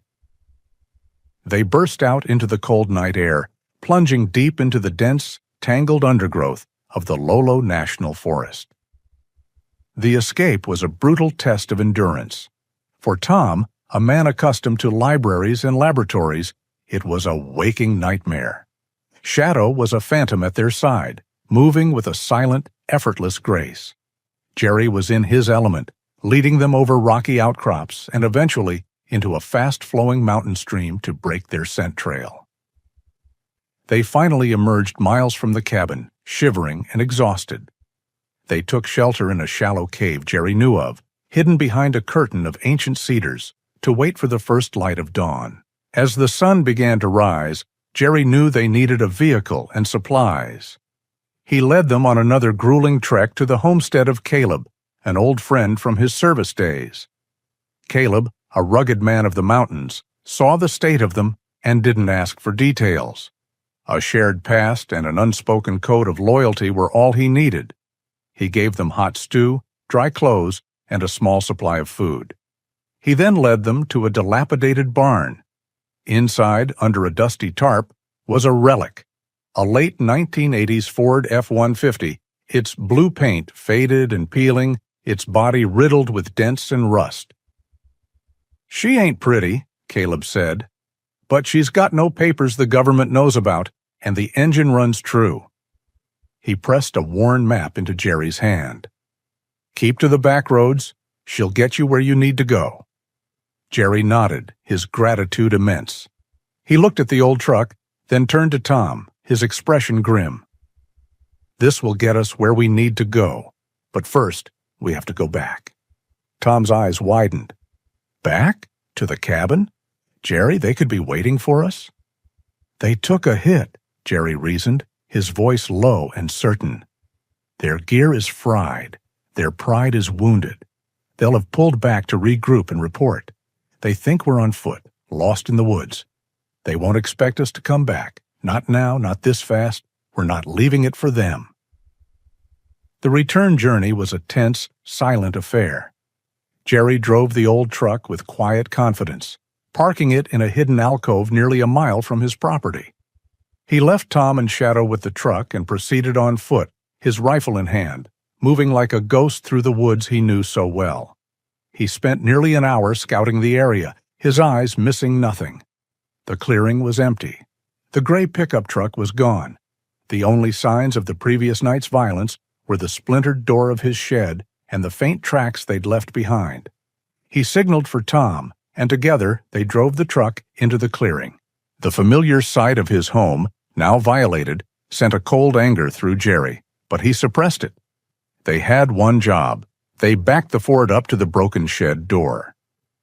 They burst out into the cold night air, plunging deep into the dense, tangled undergrowth of the Lolo National Forest. The escape was a brutal test of endurance. For Tom, a man accustomed to libraries and laboratories, it was a waking nightmare. Shadow was a phantom at their side, moving with a silent, effortless grace. Jerry was in his element, leading them over rocky outcrops and eventually into a fast-flowing mountain stream to break their scent trail. They finally emerged miles from the cabin, shivering and exhausted. They took shelter in a shallow cave Jerry knew of, hidden behind a curtain of ancient cedars, to wait for the first light of dawn. As the sun began to rise, Jerry knew they needed a vehicle and supplies. He led them on another grueling trek to the homestead of Caleb, an old friend from his service days. Caleb, a rugged man of the mountains, saw the state of them and didn't ask for details. A shared past and an unspoken code of loyalty were all he needed. He gave them hot stew, dry clothes, and a small supply of food. He then led them to a dilapidated barn. Inside, under a dusty tarp, was a relic, a late 1980s Ford F-150, its blue paint faded and peeling, its body riddled with dents and rust. "She ain't pretty," Caleb said, "but she's got no papers the government knows about, and the engine runs true." He pressed a worn map into Jerry's hand. "Keep to the back roads. She'll get you where you need to go." Jerry nodded, his gratitude immense. He looked at the old truck, then turned to Tom, his expression grim. "This will get us where we need to go, but first, we have to go back." Tom's eyes widened. "Back? To the cabin? Jerry, they could be waiting for us?" "They took a hit," Jerry reasoned, his voice low and certain. "Their gear is fried. Their pride is wounded. They'll have pulled back to regroup and report. They think we're on foot, lost in the woods. They won't expect us to come back. Not now, not this fast. We're not leaving it for them." The return journey was a tense, silent affair. Jerry drove the old truck with quiet confidence, parking it in a hidden alcove nearly a mile from his property. He left Tom and Shadow with the truck and proceeded on foot, his rifle in hand, moving like a ghost through the woods he knew so well. He spent nearly an hour scouting the area, his eyes missing nothing. The clearing was empty. The gray pickup truck was gone. The only signs of the previous night's violence were the splintered door of his shed and the faint tracks they'd left behind. He signaled for Tom, and together they drove the truck into the clearing. The familiar sight of his home, now violated, sent a cold anger through Jerry, but he suppressed it. They had one job. They backed the Ford up to the broken shed door.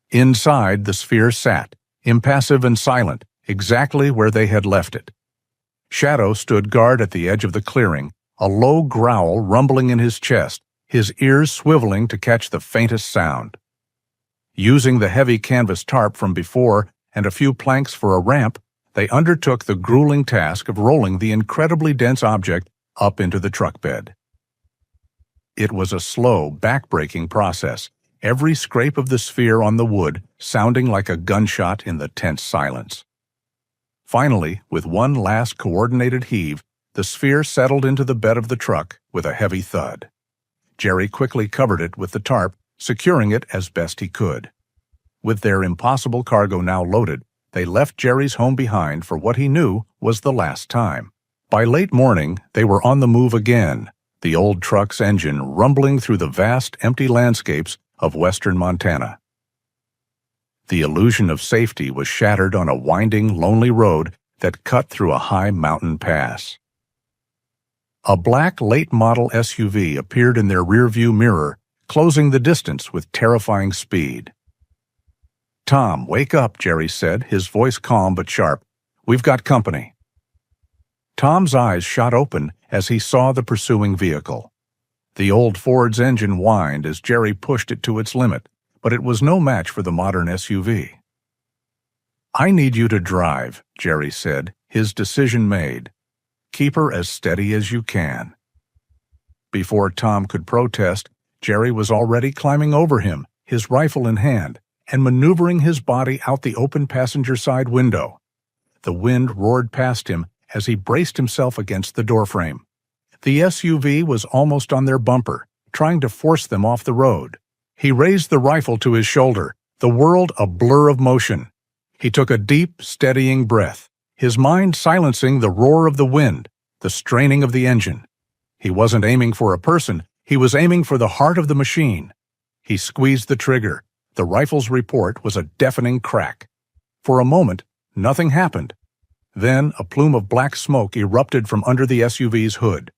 Inside, the sphere sat, impassive and silent, exactly where they had left it. Shadow stood guard at the edge of the clearing, a low growl rumbling in his chest, his ears swiveling to catch the faintest sound. Using the heavy canvas tarp from before and a few planks for a ramp, they undertook the grueling task of rolling the incredibly dense object up into the truck bed. It was a slow, back-breaking process, every scrape of the sphere on the wood sounding like a gunshot in the tense silence. Finally, with one last coordinated heave, the sphere settled into the bed of the truck with a heavy thud. Jerry quickly covered it with the tarp, securing it as best he could. With their impossible cargo now loaded, they left Jerry's home behind for what he knew was the last time. By late morning, they were on the move again, the old truck's engine rumbling through the vast, empty landscapes of western Montana. The illusion of safety was shattered on a winding, lonely road that cut through a high mountain pass. A black late-model SUV appeared in their rearview mirror, closing the distance with terrifying speed. "Tom, wake up," Jerry said, his voice calm but sharp. "We've got company." Tom's eyes shot open as he saw the pursuing vehicle. The old Ford's engine whined as Jerry pushed it to its limit, but it was no match for the modern SUV. "I need you to drive," Jerry said, his decision made. "Keep her as steady as you can." Before Tom could protest, Jerry was already climbing over him, his rifle in hand, and maneuvering his body out the open passenger side window. The wind roared past him as he braced himself against the doorframe. The SUV was almost on their bumper, trying to force them off the road. He raised the rifle to his shoulder, the world a blur of motion. He took a deep, steadying breath, his mind silencing the roar of the wind, the straining of the engine. He wasn't aiming for a person, he was aiming for the heart of the machine. He squeezed the trigger. The rifle's report was a deafening crack. For a moment, nothing happened. Then a plume of black smoke erupted from under the SUV's hood.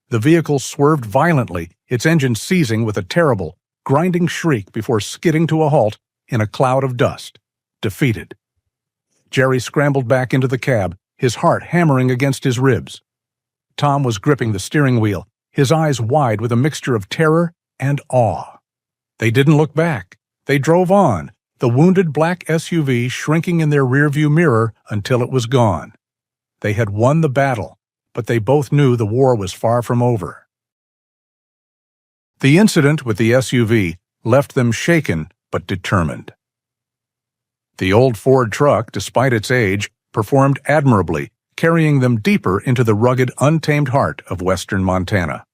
The vehicle swerved violently, its engine seizing with a terrible, grinding shriek before skidding to a halt in a cloud of dust, defeated. Jerry scrambled back into the cab, his heart hammering against his ribs. Tom was gripping the steering wheel, his eyes wide with a mixture of terror and awe. They didn't look back. They drove on, the wounded black SUV shrinking in their rearview mirror until it was gone. They had won the battle, but they both knew the war was far from over. The incident with the SUV left them shaken but determined. The old Ford truck, despite its age, performed admirably, carrying them deeper into the rugged, untamed heart of western Montana.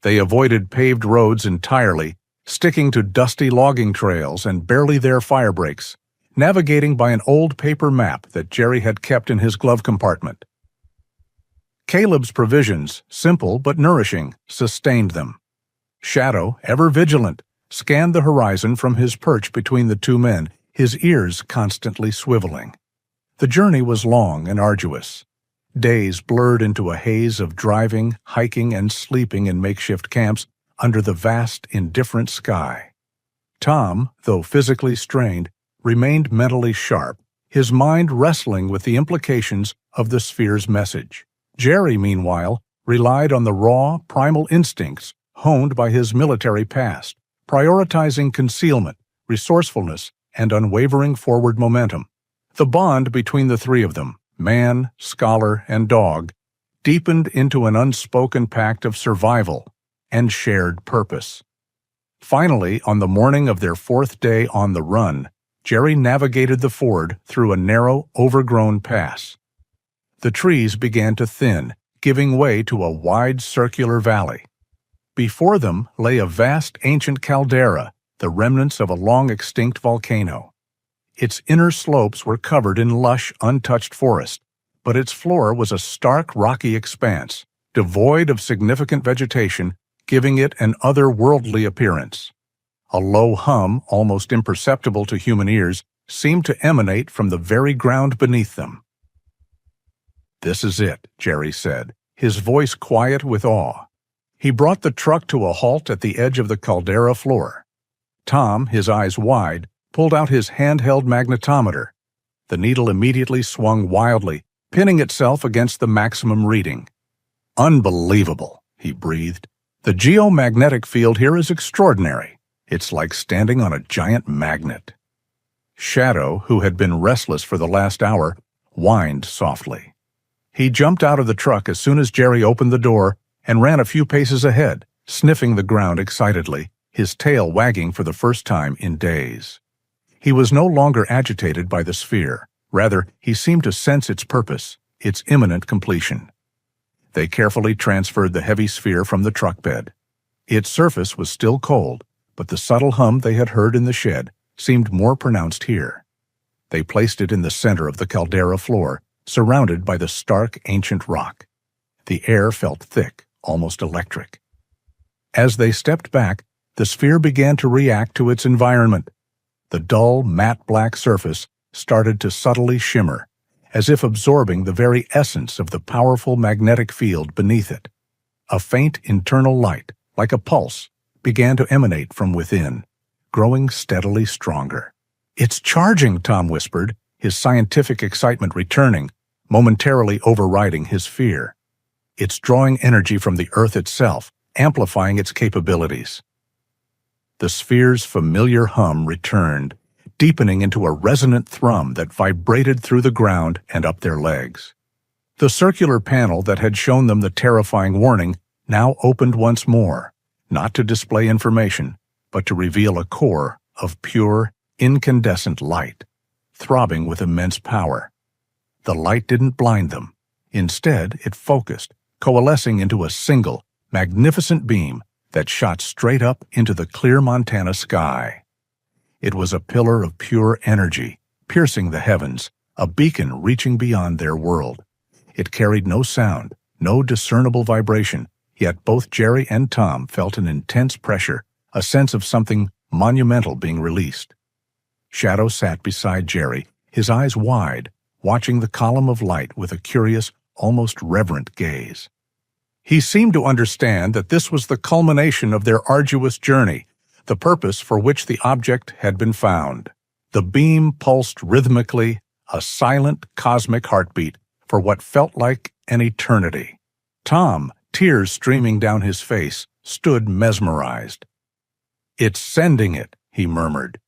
They avoided paved roads entirely, sticking to dusty logging trails and barely there fire breaks, navigating by an old paper map that Jerry had kept in his glove compartment. Caleb's provisions, simple but nourishing, sustained them. Shadow, ever vigilant, scanned the horizon from his perch between the two men, his ears constantly swiveling. The journey was long and arduous. Days blurred into a haze of driving, hiking, and sleeping in makeshift camps under the vast, indifferent sky. Tom, though physically strained, remained mentally sharp, his mind wrestling with the implications of the sphere's message. Jerry, meanwhile, relied on the raw, primal instincts honed by his military past, prioritizing concealment, resourcefulness, and unwavering forward momentum. The bond between the three of them, man, scholar, and dog, deepened into an unspoken pact of survival and shared purpose. Finally, on the morning of their fourth day on the run, Jerry navigated the Ford through a narrow, overgrown pass. The trees began to thin, giving way to a wide circular valley. Before them lay a vast ancient caldera, the remnants of a long-extinct volcano. Its inner slopes were covered in lush, untouched forest, but its floor was a stark, rocky expanse, devoid of significant vegetation, giving it an otherworldly appearance. A low hum, almost imperceptible to human ears, seemed to emanate from the very ground beneath them. "This is it," Jerry said, his voice quiet with awe. He brought the truck to a halt at the edge of the caldera floor. Tom, his eyes wide, pulled out his handheld magnetometer. The needle immediately swung wildly, pinning itself against the maximum reading. "Unbelievable," he breathed. "The geomagnetic field here is extraordinary. It's like standing on a giant magnet." Shadow, who had been restless for the last hour, whined softly. He jumped out of the truck as soon as Jerry opened the door and ran a few paces ahead, sniffing the ground excitedly, his tail wagging for the first time in days. He was no longer agitated by the sphere. Rather, he seemed to sense its purpose, its imminent completion. They carefully transferred the heavy sphere from the truck bed. Its surface was still cold, but the subtle hum they had heard in the shed seemed more pronounced here. They placed it in the center of the caldera floor, surrounded by the stark ancient rock. The air felt thick, almost electric. As they stepped back, the sphere began to react to its environment. The dull, matte black surface started to subtly shimmer, as if absorbing the very essence of the powerful magnetic field beneath it. A faint internal light, like a pulse, began to emanate from within, growing steadily stronger. "It's charging," Tom whispered, his scientific excitement returning, momentarily overriding his fear. "It's drawing energy from the Earth itself, amplifying its capabilities." The sphere's familiar hum returned, deepening into a resonant thrum that vibrated through the ground and up their legs. The circular panel that had shown them the terrifying warning now opened once more, not to display information, but to reveal a core of pure, incandescent light, throbbing with immense power. The light didn't blind them. Instead, it focused, coalescing into a single, magnificent beam that shot straight up into the clear Montana sky. It was a pillar of pure energy, piercing the heavens, a beacon reaching beyond their world. It carried no sound, no discernible vibration, yet both Jerry and Tom felt an intense pressure, a sense of something monumental being released. Shadow sat beside Jerry, his eyes wide, watching the column of light with a curious, almost reverent gaze. He seemed to understand that this was the culmination of their arduous journey, the purpose for which the object had been found. The beam pulsed rhythmically, a silent cosmic heartbeat for what felt like an eternity. Tom, tears streaming down his face, stood mesmerized. "It's sending it," he murmured.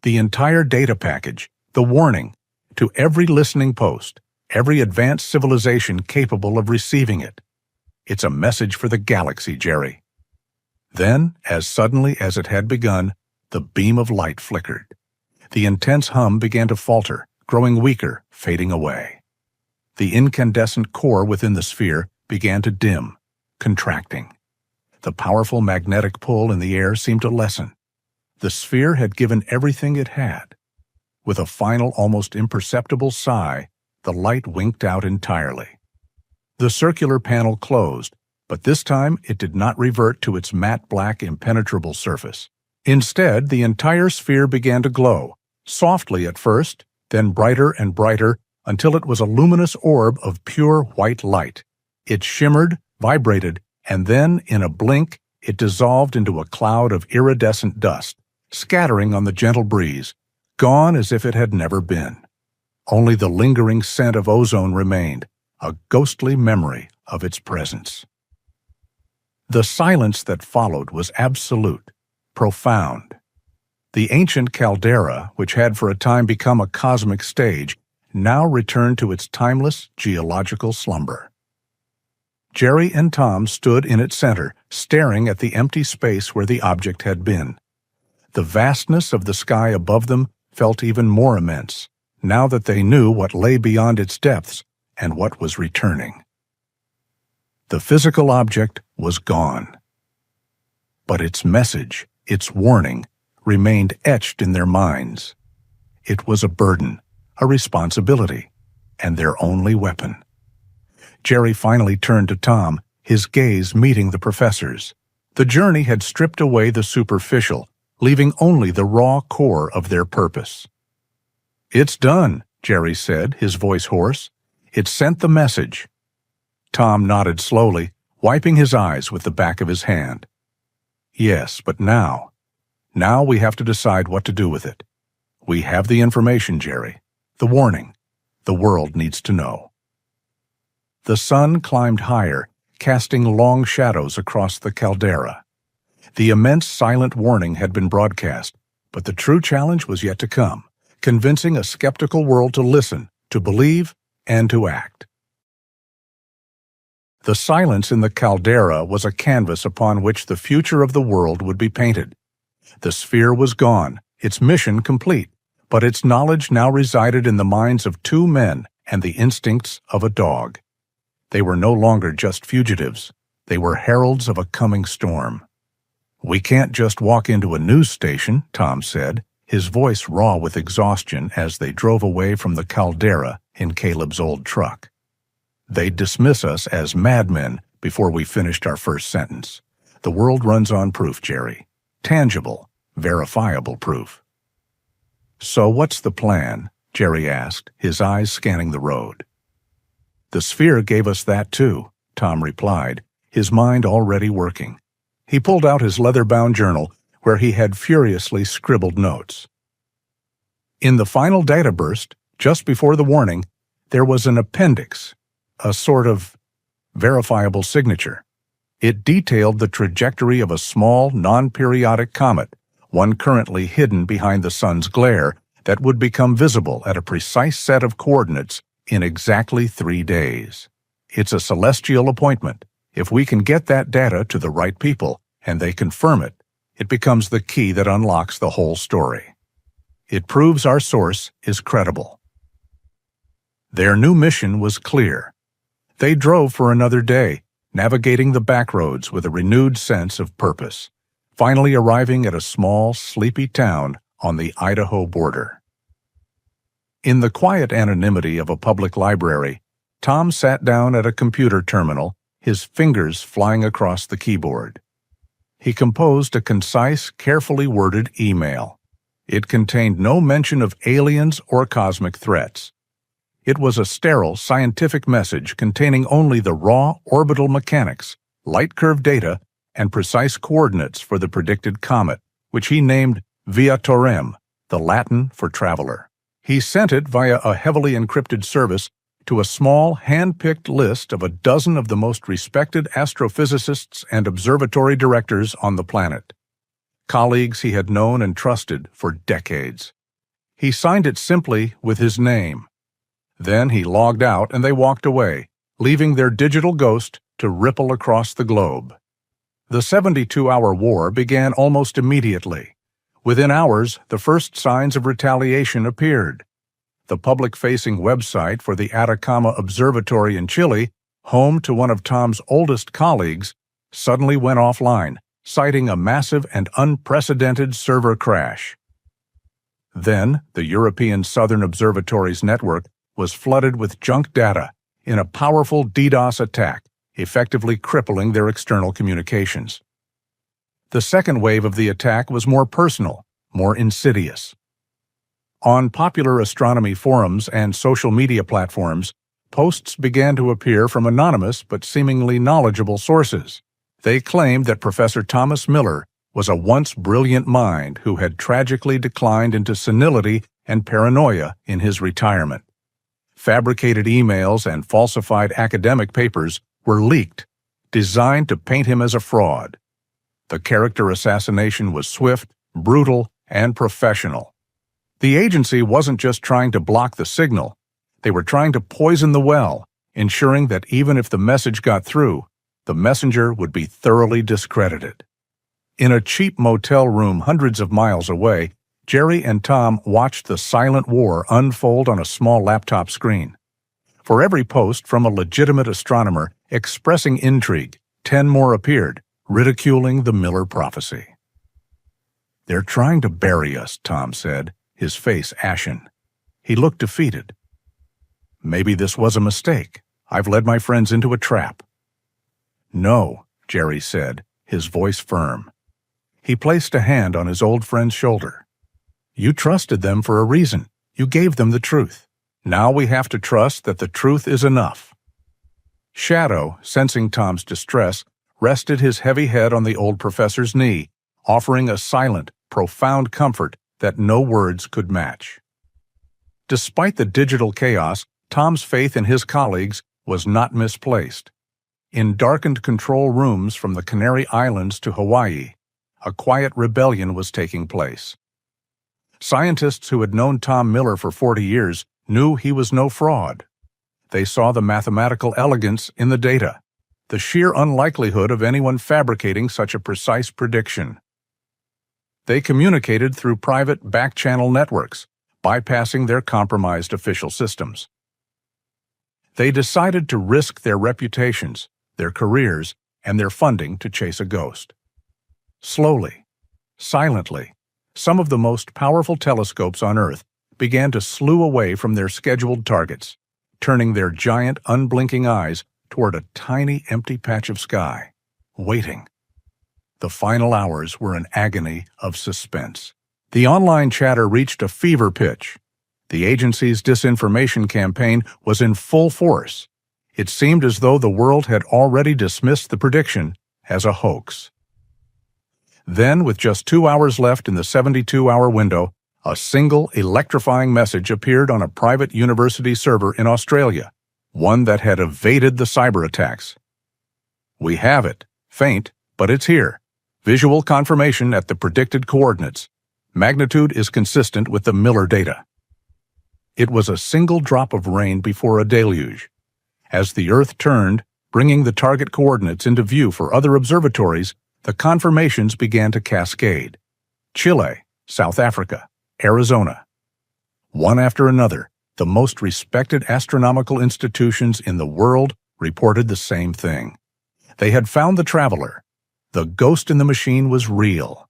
"The entire data package, the warning, to every listening post, every advanced civilization capable of receiving it. It's a message for the galaxy, Jerry." Then, as suddenly as it had begun, the beam of light flickered. The intense hum began to falter, growing weaker, fading away. The incandescent core within the sphere began to dim, contracting. The powerful magnetic pull in the air seemed to lessen. The sphere had given everything it had. With a final, almost imperceptible sigh, the light winked out entirely. The circular panel closed, but this time it did not revert to its matte black impenetrable surface. Instead, the entire sphere began to glow, softly at first, then brighter and brighter, until it was a luminous orb of pure white light. It shimmered, vibrated, and then, in a blink, it dissolved into a cloud of iridescent dust, scattering on the gentle breeze, gone as if it had never been. Only the lingering scent of ozone remained, a ghostly memory of its presence. The silence that followed was absolute, profound. The ancient caldera, which had for a time become a cosmic stage, now returned to its timeless geological slumber. Jerry and Tom stood in its center, staring at the empty space where the object had been. The vastness of the sky above them felt even more immense, now that they knew what lay beyond its depths and what was returning. The physical object was gone. But its message, its warning, remained etched in their minds. It was a burden, a responsibility, and their only weapon. Jerry finally turned to Tom, his gaze meeting the professor's. The journey had stripped away the superficial, leaving only the raw core of their purpose. "It's done," Jerry said, his voice hoarse. "It sent the message." Tom nodded slowly, wiping his eyes with the back of his hand. "Yes, but now we have to decide what to do with it. We have the information, Jerry. The warning. The world needs to know." The sun climbed higher, casting long shadows across the caldera. The immense silent warning had been broadcast, but the true challenge was yet to come, convincing a skeptical world to listen, to believe, and to act. The silence in the caldera was a canvas upon which the future of the world would be painted. The sphere was gone, its mission complete, but its knowledge now resided in the minds of two men and the instincts of a dog. They were no longer just fugitives. They were heralds of a coming storm. "We can't just walk into a news station," Tom said, his voice raw with exhaustion as they drove away from the caldera in Caleb's old truck. "They'd dismiss us as madmen before we finished our first sentence. The world runs on proof, Jerry. Tangible, verifiable proof." "So what's the plan?" Jerry asked, his eyes scanning the road. "The sphere gave us that too," Tom replied, his mind already working. He pulled out his leather-bound journal, where he had furiously scribbled notes. In the final data burst, just before the warning, there was an appendix, a sort of verifiable signature. It detailed the trajectory of a small, non-periodic comet, one currently hidden behind the sun's glare, that would become visible at a precise set of coordinates in exactly 3 days. It's a celestial appointment. If we can get that data to the right people, and they confirm it, it becomes the key that unlocks the whole story. It proves our source is credible. Their new mission was clear. They drove for another day, navigating the backroads with a renewed sense of purpose, finally arriving at a small, sleepy town on the Idaho border. In the quiet anonymity of a public library, Tom sat down at a computer terminal, his fingers flying across the keyboard. He composed a concise, carefully worded email. It contained no mention of aliens or cosmic threats. It was a sterile, scientific message containing only the raw orbital mechanics, light curve data, and precise coordinates for the predicted comet, which he named Viatorem, the Latin for traveler. He sent it via a heavily encrypted service to a small, hand-picked list of a dozen of the most respected astrophysicists and observatory directors on the planet, colleagues he had known and trusted for decades. He signed it simply with his name. Then he logged out and they walked away, leaving their digital ghost to ripple across the globe. The 72-hour war began almost immediately. Within hours, the first signs of retaliation appeared. The public-facing website for the Atacama Observatory in Chile, home to one of Tom's oldest colleagues, suddenly went offline, citing a massive and unprecedented server crash. Then, the European Southern Observatory's network was flooded with junk data in a powerful DDoS attack, effectively crippling their external communications. The second wave of the attack was more personal, more insidious. On popular astronomy forums and social media platforms, posts began to appear from anonymous but seemingly knowledgeable sources. They claimed that Professor Thomas Miller was a once brilliant mind who had tragically declined into senility and paranoia in his retirement. Fabricated emails and falsified academic papers were leaked, designed to paint him as a fraud. The character assassination was swift, brutal, and professional. The agency wasn't just trying to block the signal. They were trying to poison the well, ensuring that even if the message got through, the messenger would be thoroughly discredited. In a cheap motel room hundreds of miles away, Jerry and Tom watched the silent war unfold on a small laptop screen. For every post from a legitimate astronomer expressing intrigue, 10 more appeared, ridiculing the Miller prophecy. "They're trying to bury us," Tom said, his face ashen. He looked defeated. "Maybe this was a mistake. I've led my friends into a trap." "No," Jerry said, his voice firm. He placed a hand on his old friend's shoulder. "You trusted them for a reason. You gave them the truth. Now we have to trust that the truth is enough." Shadow, sensing Tom's distress, rested his heavy head on the old professor's knee, offering a silent, profound comfort that no words could match. Despite the digital chaos, Tom's faith in his colleagues was not misplaced. In darkened control rooms from the Canary Islands to Hawaii, a quiet rebellion was taking place. Scientists who had known Tom Miller for 40 years knew he was no fraud. They saw the mathematical elegance in the data, the sheer unlikelihood of anyone fabricating such a precise prediction. They communicated through private back-channel networks, bypassing their compromised official systems. They decided to risk their reputations, their careers, and their funding to chase a ghost. Slowly, silently, some of the most powerful telescopes on Earth began to slew away from their scheduled targets, turning their giant, unblinking eyes toward a tiny, empty patch of sky, waiting. The final hours were an agony of suspense. The online chatter reached a fever pitch. The agency's disinformation campaign was in full force. It seemed as though the world had already dismissed the prediction as a hoax. Then, with just 2 hours left in the 72-hour window, a single electrifying message appeared on a private university server in Australia, one that had evaded the cyber attacks. "We have it. Faint, but it's here. Visual confirmation at the predicted coordinates. Magnitude is consistent with the Miller data." It was a single drop of rain before a deluge. As the Earth turned, bringing the target coordinates into view for other observatories, the confirmations began to cascade. Chile, South Africa, Arizona. One after another, the most respected astronomical institutions in the world reported the same thing. They had found the traveler. The ghost in the machine was real.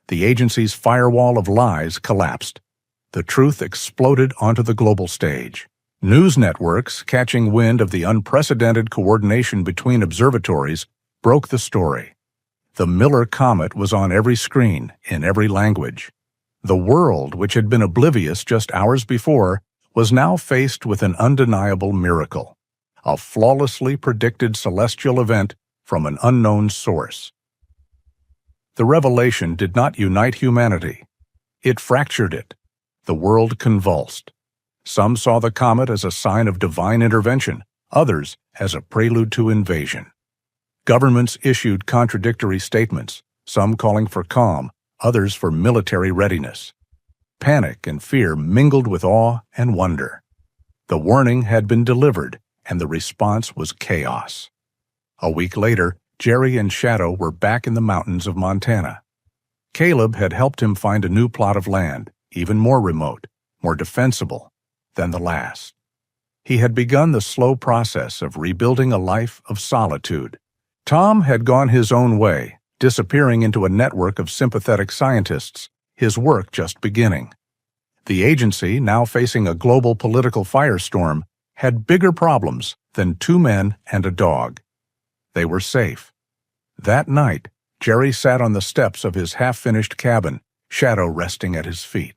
The agency's firewall of lies collapsed. The truth exploded onto the global stage. News networks, catching wind of the unprecedented coordination between observatories, broke the story. The Miller Comet was on every screen, in every language. The world, which had been oblivious just hours before, was now faced with an undeniable miracle, a flawlessly predicted celestial event from an unknown source. The revelation did not unite humanity. It fractured it. The world convulsed. Some saw the comet as a sign of divine intervention, others as a prelude to invasion. Governments issued contradictory statements, some calling for calm, others for military readiness. Panic and fear mingled with awe and wonder. The warning had been delivered, and the response was chaos. A week later, Jerry and Shadow were back in the mountains of Montana. Caleb had helped him find a new plot of land, even more remote, more defensible than the last. He had begun the slow process of rebuilding a life of solitude. Tom had gone his own way, disappearing into a network of sympathetic scientists, his work just beginning. The agency, now facing a global political firestorm, had bigger problems than 2 men and a dog. They were safe. That night, Jerry sat on the steps of his half-finished cabin, Shadow resting at his feet.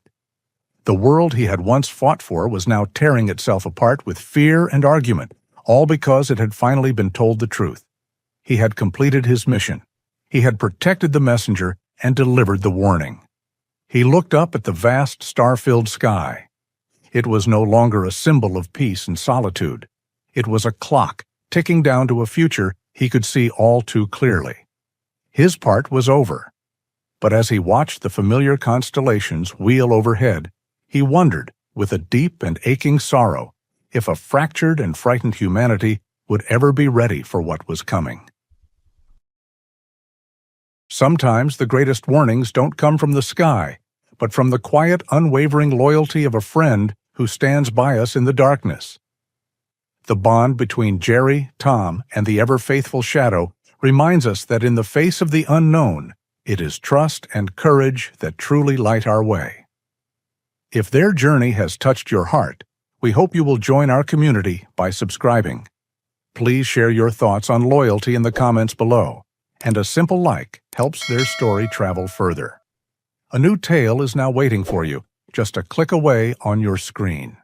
The world he had once fought for was now tearing itself apart with fear and argument, all because it had finally been told the truth. He had completed his mission. He had protected the messenger and delivered the warning. He looked up at the vast star-filled sky. It was no longer a symbol of peace and solitude. It was a clock ticking down to a future he could see all too clearly. His part was over. But as he watched the familiar constellations wheel overhead, he wondered, with a deep and aching sorrow, if a fractured and frightened humanity would ever be ready for what was coming. Sometimes the greatest warnings don't come from the sky, but from the quiet, unwavering loyalty of a friend who stands by us in the darkness. The bond between Jerry, Tom, and the ever-faithful Shadow reminds us that in the face of the unknown, it is trust and courage that truly light our way. If their journey has touched your heart, we hope you will join our community by subscribing. Please share your thoughts on loyalty in the comments below, and a simple like helps their story travel further. A new tale is now waiting for you, just a click away on your screen.